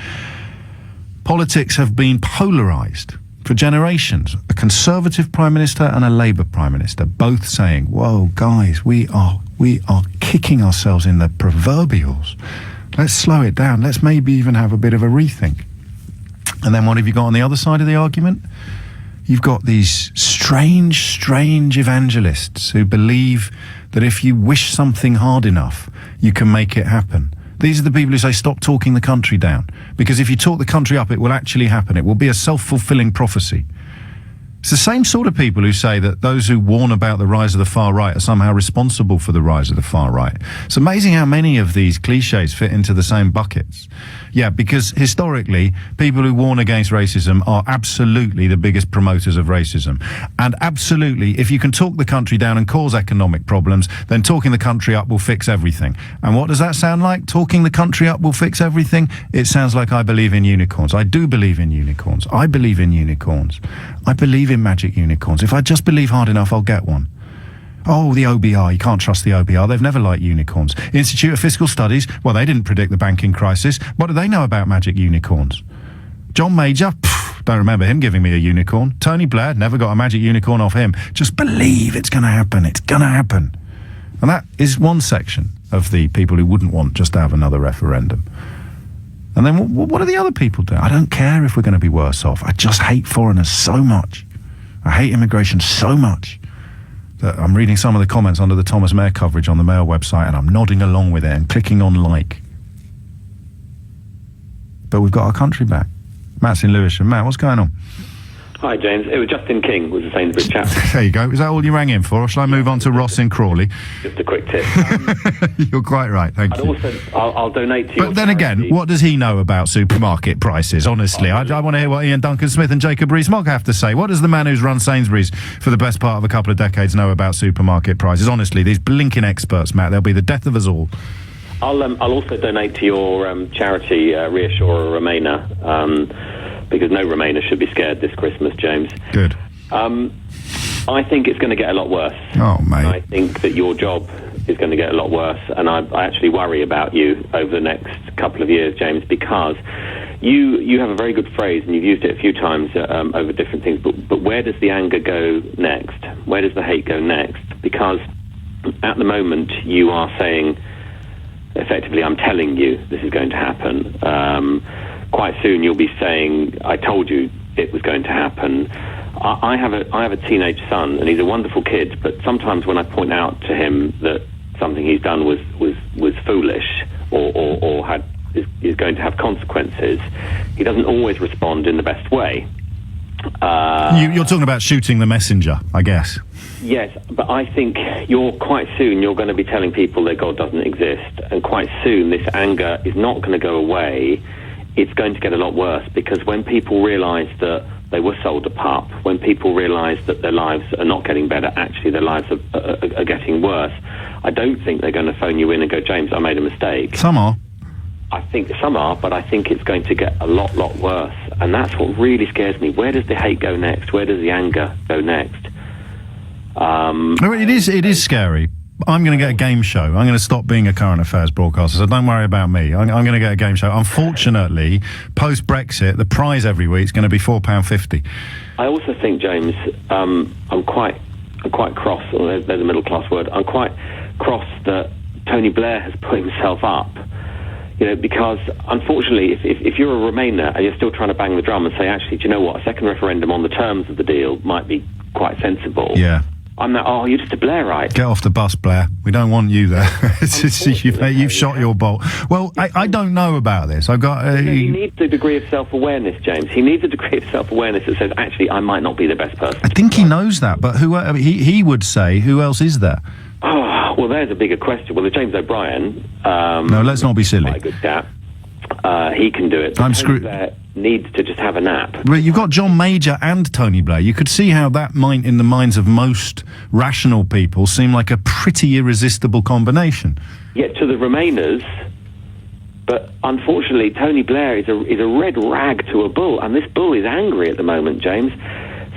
S2: politics have been polarised for generations, a Conservative Prime Minister and a Labour Prime Minister, both saying, whoa, guys, we are kicking ourselves in the proverbials. Let's slow it down. Let's maybe even have a bit of a rethink. And then what have you got on the other side of the argument? You've got these strange evangelists who believe that if you wish something hard enough, you can make it happen. These are the people who say stop talking the country down. Because if you talk the country up, it will actually happen. It will be a self-fulfilling prophecy. It's the same sort of people who say that those who warn about the rise of the far right are somehow responsible for the rise of the far right. It's amazing how many of these cliches fit into the same buckets. Yeah, because historically, people who warn against racism are absolutely the biggest promoters of racism. And absolutely, if you can talk the country down and cause economic problems, then talking the country up will fix everything. And what does that sound like? Talking the country up will fix everything? It sounds like I believe in unicorns. I do believe in unicorns. I believe in unicorns. I believe in magic unicorns. If I just believe hard enough, I'll get one. Oh, the OBR. You can't trust the OBR. They've never liked unicorns. Institute of Fiscal Studies, well, they didn't predict the banking crisis. What do they know about magic unicorns? John Major, don't remember him giving me a unicorn. Tony Blair, never got a magic unicorn off him. Just believe it's going to happen. It's going to happen. And that is one section of the people who wouldn't want just to have another referendum. And then what do the other people do? I don't care if we're going to be worse off. I just hate foreigners so much. I hate immigration so much. I'm reading some of the comments under the Thomas Mayer coverage on the Mail website, and I'm nodding along with it and clicking on like. But we've got our country back. Matt's in Lewisham. Matt, what's going on?
S4: Hi, James. It was Justin King was the Sainsbury's chap.
S2: There you go. Is that all you rang in for, or shall I move on to Ross in Crawley?
S4: Just a quick tip.
S2: You're quite right, thank you.
S4: I'll donate to you.
S2: But then again, what does he know about supermarket prices? Honestly, I want to hear what Ian Duncan-Smith and Jacob Rees-Mogg have to say. What does the man who's run Sainsbury's for the best part of a couple of decades know about supermarket prices? Honestly, these blinking experts, Matt, they'll be the death of us all.
S4: I'll also donate to your charity, Reassure a Remainer, because no Remainer should be scared this Christmas, James.
S2: Good.
S4: I think it's going to get a lot worse.
S2: Oh, mate.
S4: I think that your job is going to get a lot worse, and I actually worry about you over the next couple of years, James, because you have a very good phrase, and you've used it a few times over different things, but where does the anger go next? Where does the hate go next? Because at the moment you are saying, effectively, I'm telling you this is going to happen. Quite soon you'll be saying, I told you it was going to happen. I have a teenage son, and he's a wonderful kid, but sometimes when I point out to him that something he's done was foolish or is going to have consequences, he doesn't always respond in the best way.
S2: You're talking about shooting the messenger, I guess.
S4: Yes, but I think quite soon you're going to be telling people that God doesn't exist, and quite soon this anger is not going to go away. It's going to get a lot worse, because when people realise that they were sold a pup, when people realise that their lives are not getting better, actually their lives are getting worse, I don't think they're going to phone you in and go, James, I made a mistake.
S2: Some are.
S4: I think some are, but I think it's going to get a lot worse, and that's what really scares me. Where does the hate go next? Where does the anger go next?
S2: It is scary. I'm going to get a game show. I'm going to stop being a current affairs broadcaster, so don't worry about me. I'm going to get a game show. Unfortunately, post-Brexit, the prize every week is going to be £4.50.
S4: I also think, James, I'm quite cross, or there's a middle-class word, I'm quite cross that Tony Blair has put himself up. Because unfortunately, if you're a Remainer and you're still trying to bang the drum and say, actually, do you know what, a second referendum on the terms of the deal might be quite sensible.
S2: Yeah.
S4: I'm not, you're just a Blairite.
S2: Get off the bus, Blair. We don't want you there. You've shot your bolt. Well, I don't know about this. I've got...
S4: he needs a degree of self-awareness, James. He needs a degree of self-awareness that says, actually, I might not be the best person.
S2: I think he knows that, but he would say, who else is there?
S4: Oh, well, there's a bigger question. Well, James O'Brien...
S2: no, let's not be silly.
S4: Quite a good chap. He can do it.
S2: I'm screwed.
S4: Needs to just have a nap.
S2: Well, you've got John Major and Tony Blair. You could see how that might, in the minds of most rational people, seem like a pretty irresistible combination.
S4: Yet to the Remainers, but unfortunately, Tony Blair is a red rag to a bull, and this bull is angry at the moment, James.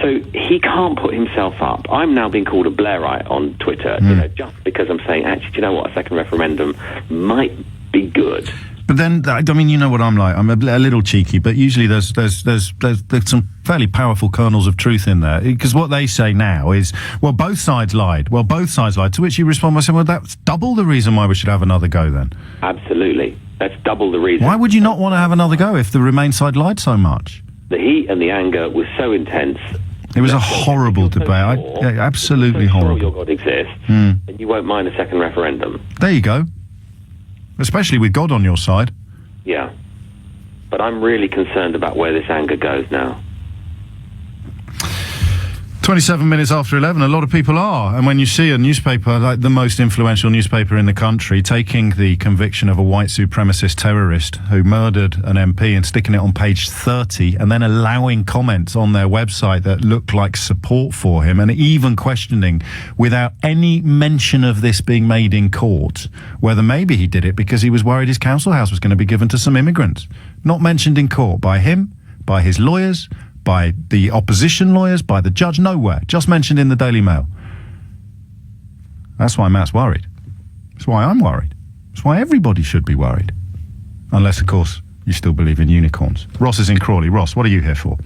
S4: So he can't put himself up. I'm now being called a Blairite on Twitter, just because I'm saying, actually, do you know what, a second referendum might be good.
S2: But then, I mean, you know what I'm like. I'm a little cheeky, but usually there's some fairly powerful kernels of truth in there. Because what they say now is, well, both sides lied. Well, both sides lied. To which you respond by saying, well, that's double the reason why we should have another go then.
S4: Absolutely. That's double the reason.
S2: Why would you not want to have another go if the Remain side lied so much?
S4: The heat and the anger was so intense.
S2: It was a horrible debate. Absolutely horrible.
S4: Your God exists,
S2: and
S4: you won't mind a second referendum.
S2: There you go. especially with God on your side.
S4: Yeah. But I'm really concerned about where this anger goes now.
S2: 27 minutes after 11, a lot of people are. And when you see a newspaper, like the most influential newspaper in the country, taking the conviction of a white supremacist terrorist who murdered an MP and sticking it on page 30 and then allowing comments on their website that look like support for him and even questioning, without any mention of this being made in court, whether maybe he did it because he was worried his council house was going to be given to some immigrants. Not mentioned in court by him, by his lawyers, by the opposition lawyers, by the judge, nowhere. Just mentioned in the Daily Mail. That's why Matt's worried. That's why I'm worried. That's why everybody should be worried. Unless, of course, you still believe in unicorns. Ross is in Crawley. Ross, what are you here for?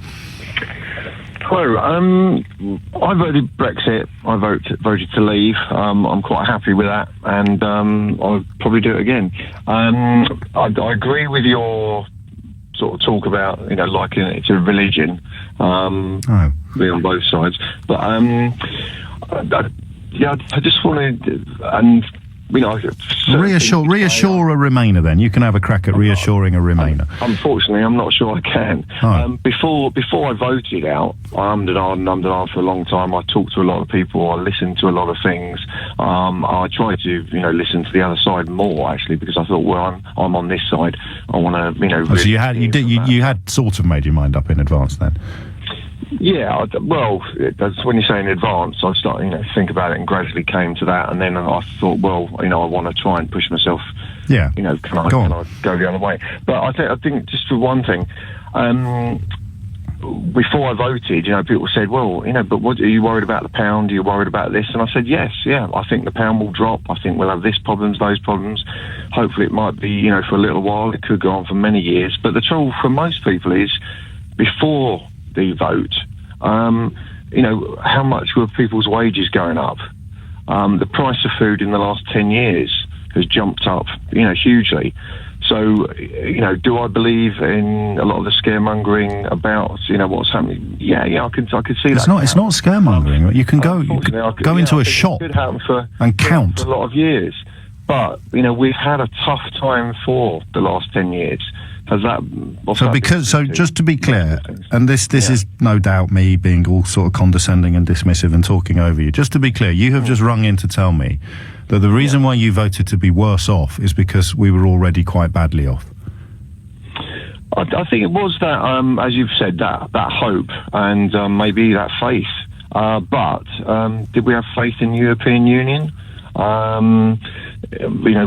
S5: Hello. I voted Brexit. I voted to leave. I'm quite happy with that, and I'll probably do it again. I agree with your sort of talk about, liking it to religion, being on both sides. But I just wanted,
S2: reassure a Remainer. Then you can have a crack at reassuring a Remainer.
S5: Unfortunately, I'm not sure I can. Before I voted out, I ummed and ahed for a long time. I talked to a lot of people. I listened to a lot of things. I tried to, listen to the other side more, actually, because I thought, well, I'm on this side. I want to,
S2: so you had sort of made your mind up in advance then.
S5: Yeah, well, that's when you say in advance, I started, think about it and gradually came to that. And then I thought, well, I want to try and push myself.
S2: Yeah.
S5: Can I go the other way? But I think just for one thing, before I voted, people said, well, but what are you worried about the pound? Are you worried about this? And I said, yes, I think the pound will drop. I think we'll have this problems, those problems. Hopefully it might be, for a little while. It could go on for many years. But the trouble for most people is before the vote, how much were people's wages going up? The price of food in the last 10 years has jumped up, hugely. So, do I believe in a lot of the scaremongering about, what's happening? Yeah, I could see that.
S2: It's not scaremongering. You can go into a shop and count
S5: for a lot of years. But, we've had a tough time for the last 10 years.
S2: Just to be clear, and this is no doubt me being all sort of condescending and dismissive and talking over you. Just to be clear, you have just rung in to tell me that the reason why you voted to be worse off is because we were already quite badly off.
S5: I think it was that, as you've said, that hope and maybe that faith. But did we have faith in the European Union?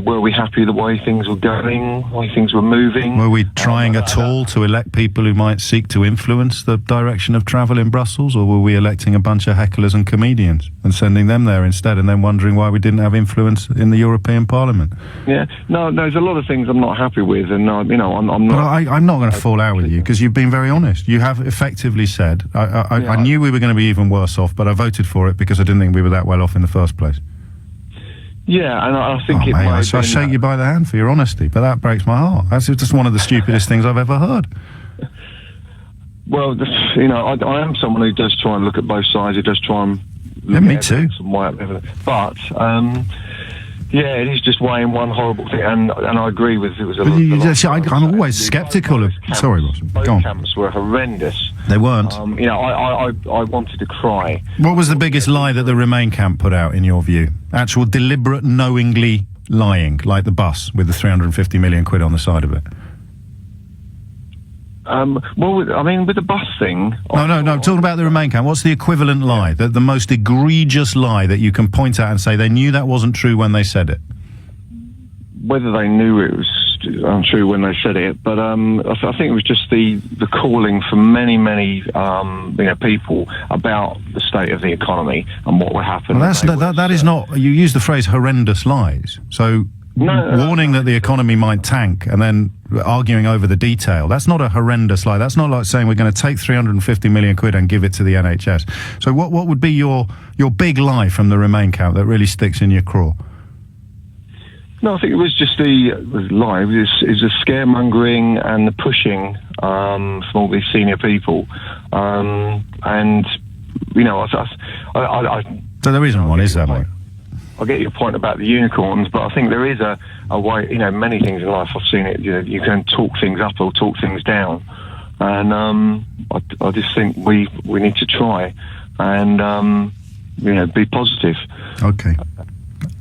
S5: Were we happy the way things were going, the way things were moving?
S2: Were we trying at all to elect people who might seek to influence the direction of travel in Brussels, or were we electing a bunch of hecklers and comedians and sending them there instead and then wondering why we didn't have influence in the European Parliament?
S5: Yeah, no, there's a lot of things I'm not happy with, and I'm not...
S2: But I'm not going to fall out with you, because you've been very honest. You have effectively said, I knew we were going to be even worse off, but I voted for it because I didn't think we were that well off in the first place.
S5: Yeah, and I think
S2: I shake you by the hand for your honesty, but that breaks my heart. That's just one of the stupidest things I've ever heard.
S5: Well, I am someone who does try and look at both sides. Who does try and
S2: me too.
S5: But it is just weighing one horrible thing, and I agree with it was a.
S2: I'm always sceptical of. Sorry, Ross.
S5: Both
S2: Go on.
S5: camps were horrendous.
S2: They weren't.
S5: I wanted to cry.
S2: What was the biggest lie that the Remain camp put out, in your view? Actual deliberate, knowingly lying, like the bus with the 350 million quid on the side of it.
S5: With the bus thing...
S2: No, talking about the Remain camp, what's the equivalent lie, the most egregious lie that you can point out and say they knew that wasn't true when they said it?
S5: Whether they knew it was untrue when they said it, but I think it was just the calling for many people about the state of the economy and what would happen.
S2: Well, that is not... You use the phrase horrendous lies, so... warning that the economy might tank and then arguing over the detail. That's not a horrendous lie. That's not like saying we're going to take 350 million quid and give it to the NHS. So what would be your big lie from the Remain camp that really sticks in your craw?
S5: No, I think it was just the lie. It was the scaremongering and the pushing from all these senior people.
S2: So there isn't one, is there, mate?
S5: I get your point about the unicorns, but I think there is a way, many things in life I've seen it, you can talk things up or talk things down. And I just think we need to try and, be positive.
S2: Okay.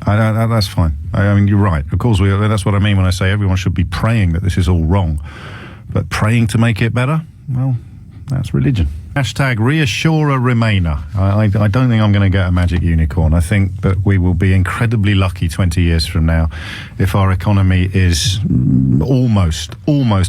S2: That's fine. I mean, you're right. Of course, that's what I mean when I say everyone should be praying that this is all wrong. But praying to make it better? Well, that's religion. Hashtag reassurer remainer. I don't think I'm going to get a magic unicorn. I think that we will be incredibly lucky 20 years from now if our economy is almost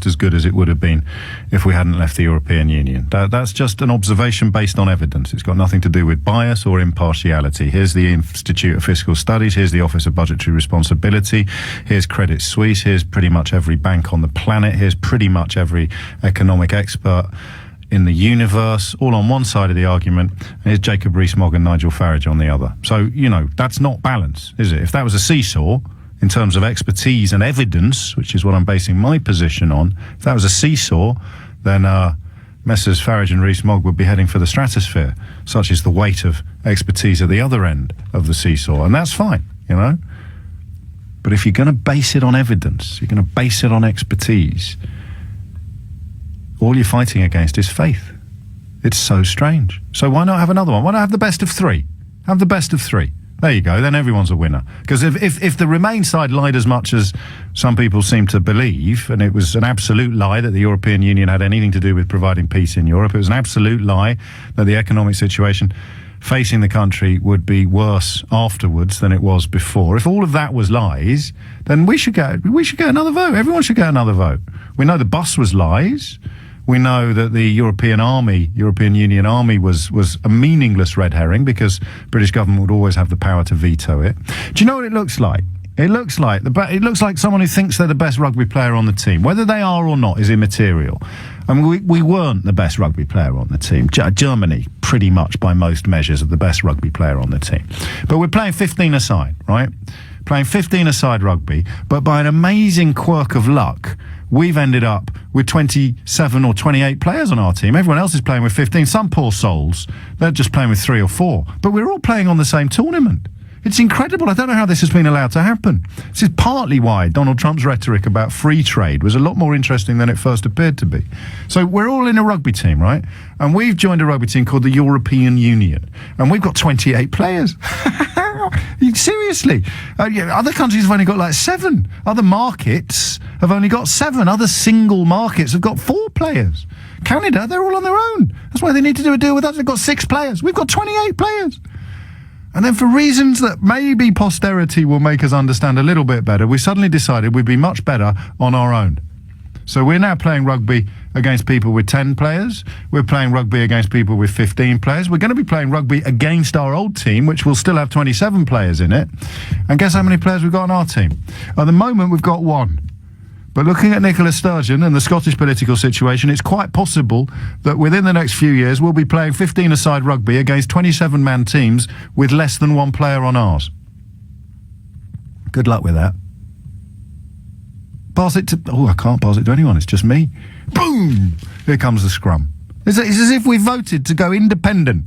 S2: as good as it would have been if we hadn't left the European Union. That's just an observation based on evidence. It's got nothing to do with bias or impartiality. Here's the Institute of Fiscal Studies. Here's the Office of Budgetary Responsibility. Here's Credit Suisse. Here's pretty much every bank on the planet. Here's pretty much every economic expert in the universe, all on one side of the argument, and here's Jacob Rees-Mogg and Nigel Farage on the other. So, that's not balance, is it? If that was a seesaw, in terms of expertise and evidence, which is what I'm basing my position on, if that was a seesaw, then Messrs Farage and Rees-Mogg would be heading for the stratosphere. Such is the weight of expertise at the other end of the seesaw, and that's fine, But if you're going to base it on evidence, you're going to base it on expertise, all you're fighting against is faith. It's so strange. So why not have another one? Why not have the best of three? Have the best of three. There you go. Then everyone's a winner. Because if the Remain side lied as much as some people seem to believe, and it was an absolute lie that the European Union had anything to do with providing peace in Europe, it was an absolute lie that the economic situation facing the country would be worse afterwards than it was before. If all of that was lies, then we should get another vote. Everyone should get another vote. We know the bus was lies. We know that the European Union Army was a meaningless red herring because British government would always have the power to veto it. Do you know what it looks like? It looks like someone who thinks they're the best rugby player on the team. Whether they are or not is immaterial. I mean, we weren't the best rugby player on the team. Germany, pretty much by most measures, are the best rugby player on the team. But we're playing 15-a-side, right? Playing 15-a-side rugby, but by an amazing quirk of luck, we've ended up with 27 or 28 players on our team. Everyone else is playing with 15. Some poor souls, they're just playing with 3 or 4. But we're all playing on the same tournament. It's incredible. I don't know how this has been allowed to happen. This is partly why Donald Trump's rhetoric about free trade was a lot more interesting than it first appeared to be. So we're all in a rugby team, right? And we've joined a rugby team called the European Union. And we've got 28 players. Seriously. Other countries have only got like 7. Other markets have only got 7. Other single markets have got 4 players. Canada, they're all on their own. That's why they need to do a deal with us. They've got 6 players. We've got 28 players. And then for reasons that maybe posterity will make us understand a little bit better, we suddenly decided we'd be much better on our own. So we're now playing rugby against people with 10 players. We're playing rugby against people with 15 players. We're going to be playing rugby against our old team, which will still have 27 players in it. And guess how many players we've got on our team? At the moment, we've got 1. But looking at Nicola Sturgeon and the Scottish political situation, it's quite possible that within the next few years we'll be playing 15-a-side rugby against 27-man teams with less than 1 player on ours. Good luck with that. Pass it to... Oh, I can't pass it to anyone. It's just me. Boom! Here comes the scrum. It's as if we voted to go independent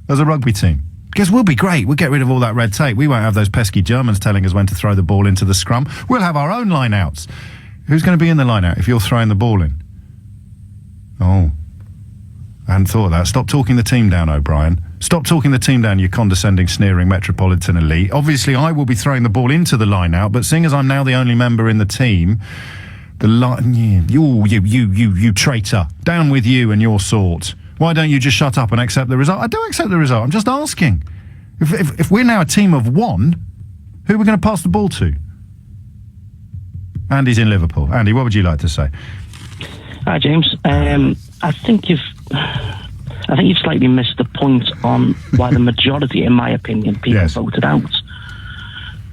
S2: as a rugby team. Because we'll be great. We'll get rid of all that red tape. We won't have those pesky Germans telling us when to throw the ball into the scrum. We'll have our own line-outs. Who's going to be in the line-out if you're throwing the ball in? Oh, I hadn't thought of that. Stop talking the team down, O'Brien. Stop talking the team down, you condescending, sneering metropolitan elite. Obviously, I will be throwing the ball into the line-out, but seeing as I'm now the only member in the team, you traitor. Down with you and your sort. Why don't you just shut up and accept the result? I do accept the result. I'm just asking. If we're now a team of 1, who are we going to pass the ball to? Andy's in Liverpool. Andy, what would you like to say?
S6: Hi, James. I think you've slightly missed the point on why the majority, in my opinion, people voted out.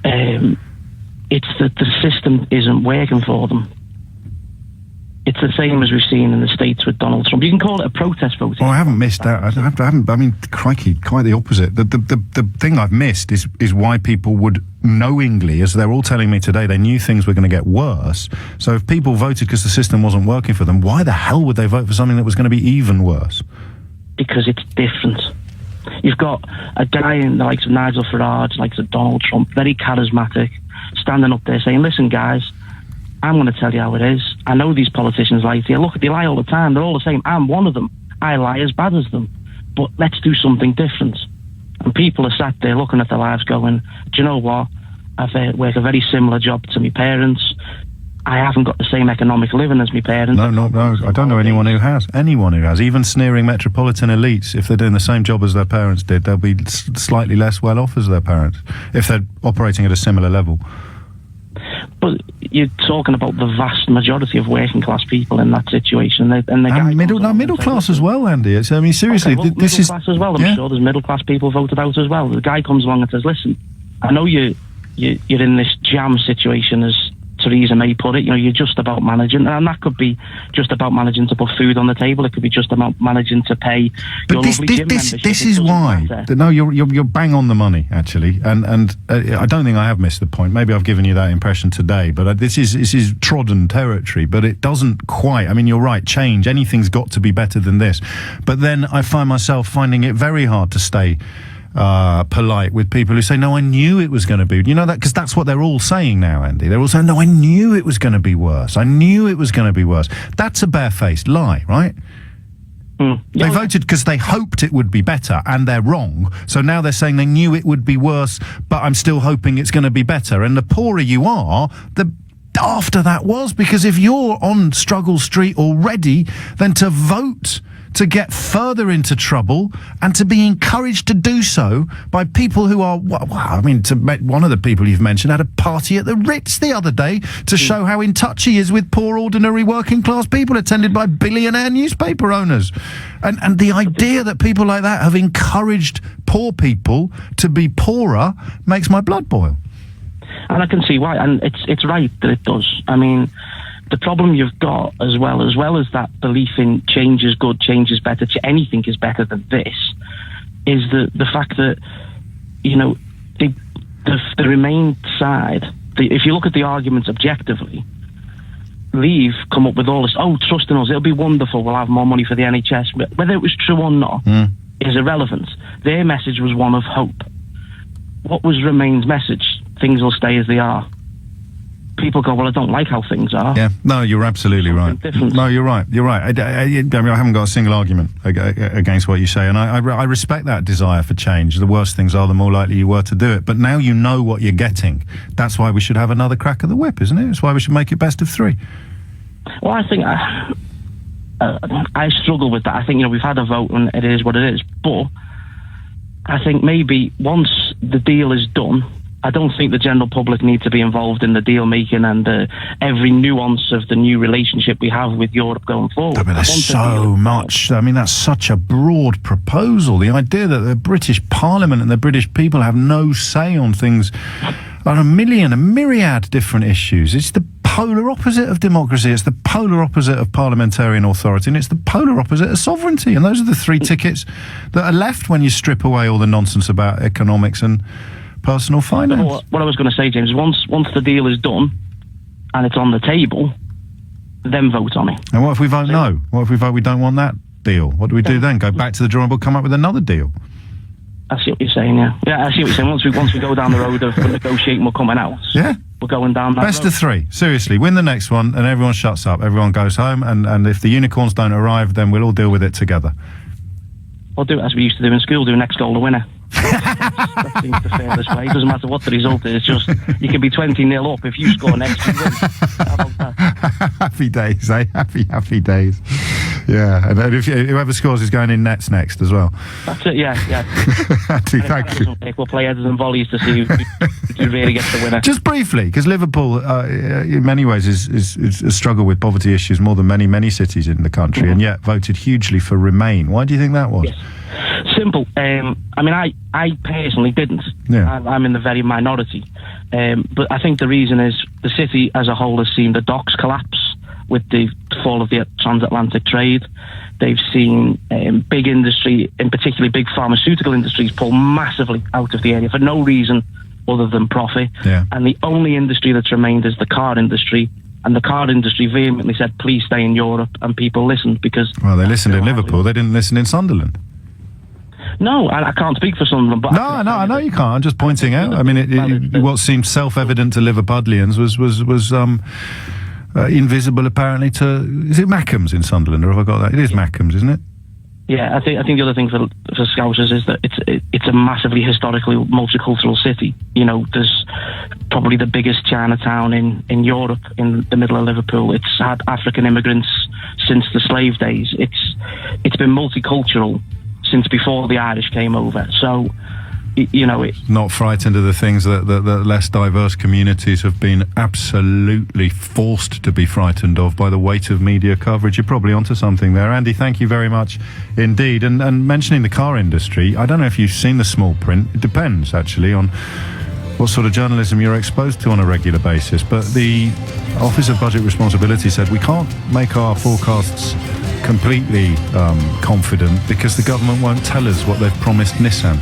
S6: It's that the system isn't working for them. It's the same as we've seen in the States with Donald Trump. You can call it a protest vote.
S2: Well, I haven't missed that. I haven't. I mean, crikey, quite the opposite. The thing I've missed is why people would knowingly, as they're all telling me today, they knew things were going to get worse. So if people voted because the system wasn't working for them, why the hell would they vote for something that was going to be even worse?
S6: Because it's different. You've got a guy in the likes of Nigel Farage, likes of Donald Trump, very charismatic, standing up there saying, listen, guys, I'm going to tell you how it is. I know these politicians lie to you. Look, they lie all the time. They're all the same. I'm one of them. I lie as bad as them. But let's do something different. And people are sat there looking at their lives going, do you know what? I've worked a very similar job to my parents. I haven't got the same economic living as my parents.
S2: No. I don't know anyone who has. Anyone who has. Even sneering metropolitan elites, if they're doing the same job as their parents did, they'll be slightly less well off as their parents, if they're operating at a similar level.
S6: But you're talking about the vast majority of working class people in that situation, and
S2: middle class as well, Andy. It's, I mean, seriously, this is
S6: middle class as well. I'm sure there's middle class people voted out as well. The guy comes along and says, "Listen, I know you're in this jam situation, as Theresa May put it. You know, you're just about managing, and that could be just about managing to put food on the table. It could be just about managing to pay your lovely gym membership.
S2: This is why. No, you're bang on the money, actually, and I don't think I have missed the point. Maybe I've given you that impression today, but this is trodden territory. But it doesn't quite. I mean, you're right. Change. Anything's got to be better than this. But then I find myself finding it very hard to stay polite with people who say, no, I knew it was going to be. You know that? Because that's what they're all saying now, Andy. They're all saying, no, I knew it was going to be worse. I knew it was going to be worse. That's a barefaced lie, right? They voted because they hoped it would be better, and they're wrong. So now they're saying they knew it would be worse, but I'm still hoping it's going to be better. And the poorer you are, the after that was, because if you're on struggle street already, then to vote to get further into trouble and to be encouraged to do so by people who are, well, I mean, one of the people you've mentioned had a party at the Ritz the other day to show how in touch he is with poor, ordinary, working class people, attended by billionaire newspaper owners. And the idea that people like that have encouraged poor people to be poorer makes my blood boil.
S6: And I can see why, and it's right that it does. I mean, the problem you've got as well as that belief in change is good, change is better, anything is better than this, is the fact that, you know, the Remain side, if you look at the arguments objectively, Leave come up with all this, trust in us, it'll be wonderful, we'll have more money for the NHS. Whether it was true or not is irrelevant. Their message was one of hope. What was Remain's message? Things will stay as they are. People go, well, I don't like how things are.
S2: Yeah, no, you're absolutely right. No, you're right. You're right. I mean, I haven't got a single argument against what you say, and I respect that desire for change. The worse things are, the more likely you were to do it. But now you know what you're getting. That's why we should have another crack of the whip, isn't it? That's why we should make it best of three.
S6: Well, I think I struggle with that. I think, you know, we've had a vote and it is what it is. But I think maybe once the deal is done, I don't think the general public need to be involved in the deal making and every nuance of the new relationship we have with Europe going forward.
S2: I mean, there's so much. I mean, that's such a broad proposal. The idea that the British Parliament and the British people have no say on things, on a myriad different issues. It's the polar opposite of democracy. It's the polar opposite of parliamentarian authority, and it's the polar opposite of sovereignty. And those are the three tickets that are left when you strip away all the nonsense about economics and personal finance.
S6: What I was going to say, James, once the deal is done and it's on the table, then vote on it.
S2: And what if we vote no? What if we vote we don't want that deal? What do we do then? Go back to the drawing board, come up with another deal?
S6: I see what you're saying, yeah. Yeah, I see what you're saying. Once we go down the road of negotiating, we're coming out.
S2: Yeah.
S6: We're going down that
S2: Best
S6: road.
S2: of three. Seriously, win the next one and everyone shuts up. Everyone goes home, and if the unicorns don't arrive, then we'll all deal with it together.
S6: We'll do it as we used to do in school, do next goal the winner. That seems the fairest way. It doesn't matter what the result is, just you can be 20-0 up. If you score next, you win. How about that?
S2: Happy days, eh? Happy days. Yeah, and then whoever scores is going in nets next as well.
S6: That's it, yeah.
S2: Thank you.
S6: We'll play headers and volleys to see who really gets the winner.
S2: Just briefly, because Liverpool, in many ways, is a struggle with poverty issues more than many cities in the country, and yet voted hugely for Remain. Why do you think that was?
S6: Yes. Simple. I mean, I personally didn't.
S2: Yeah.
S6: I'm in the very minority. But I think the reason is the city as a whole has seen the docks collapse with the fall of the transatlantic trade. They've seen big industry, in particular big pharmaceutical industries, pull massively out of the area for no reason other than profit.
S2: Yeah.
S6: And the only industry that's remained is the car industry. And the car industry vehemently said, please stay in Europe. And people listened because...
S2: Well, they listened in Liverpool. They didn't listen in Sunderland.
S6: No, I can't speak for Sunderland, but...
S2: No, I know you can't. I'm just pointing out. I mean, what seemed self-evident to Liverpudlians was invisible, apparently, to... Is it Mackems in Sunderland, or have I got that? It is Mackems, isn't it?
S6: Yeah, I think the other thing for Scousers is that it's a massively historically multicultural city. You know, there's probably the biggest Chinatown in Europe, in the middle of Liverpool. It's had African immigrants since the slave days. It's been multicultural since before the Irish came over. So, you know,
S2: not frightened of the things that less diverse communities have been absolutely forced to be frightened of by the weight of media coverage. You're probably onto something there, Andy. Thank you very much indeed. And mentioning the car industry, I don't know if you've seen the small print. It depends actually on what sort of journalism you're exposed to on a regular basis. But the Office of Budget Responsibility said we can't make our forecasts completely confident because the government won't tell us what they've promised Nissan.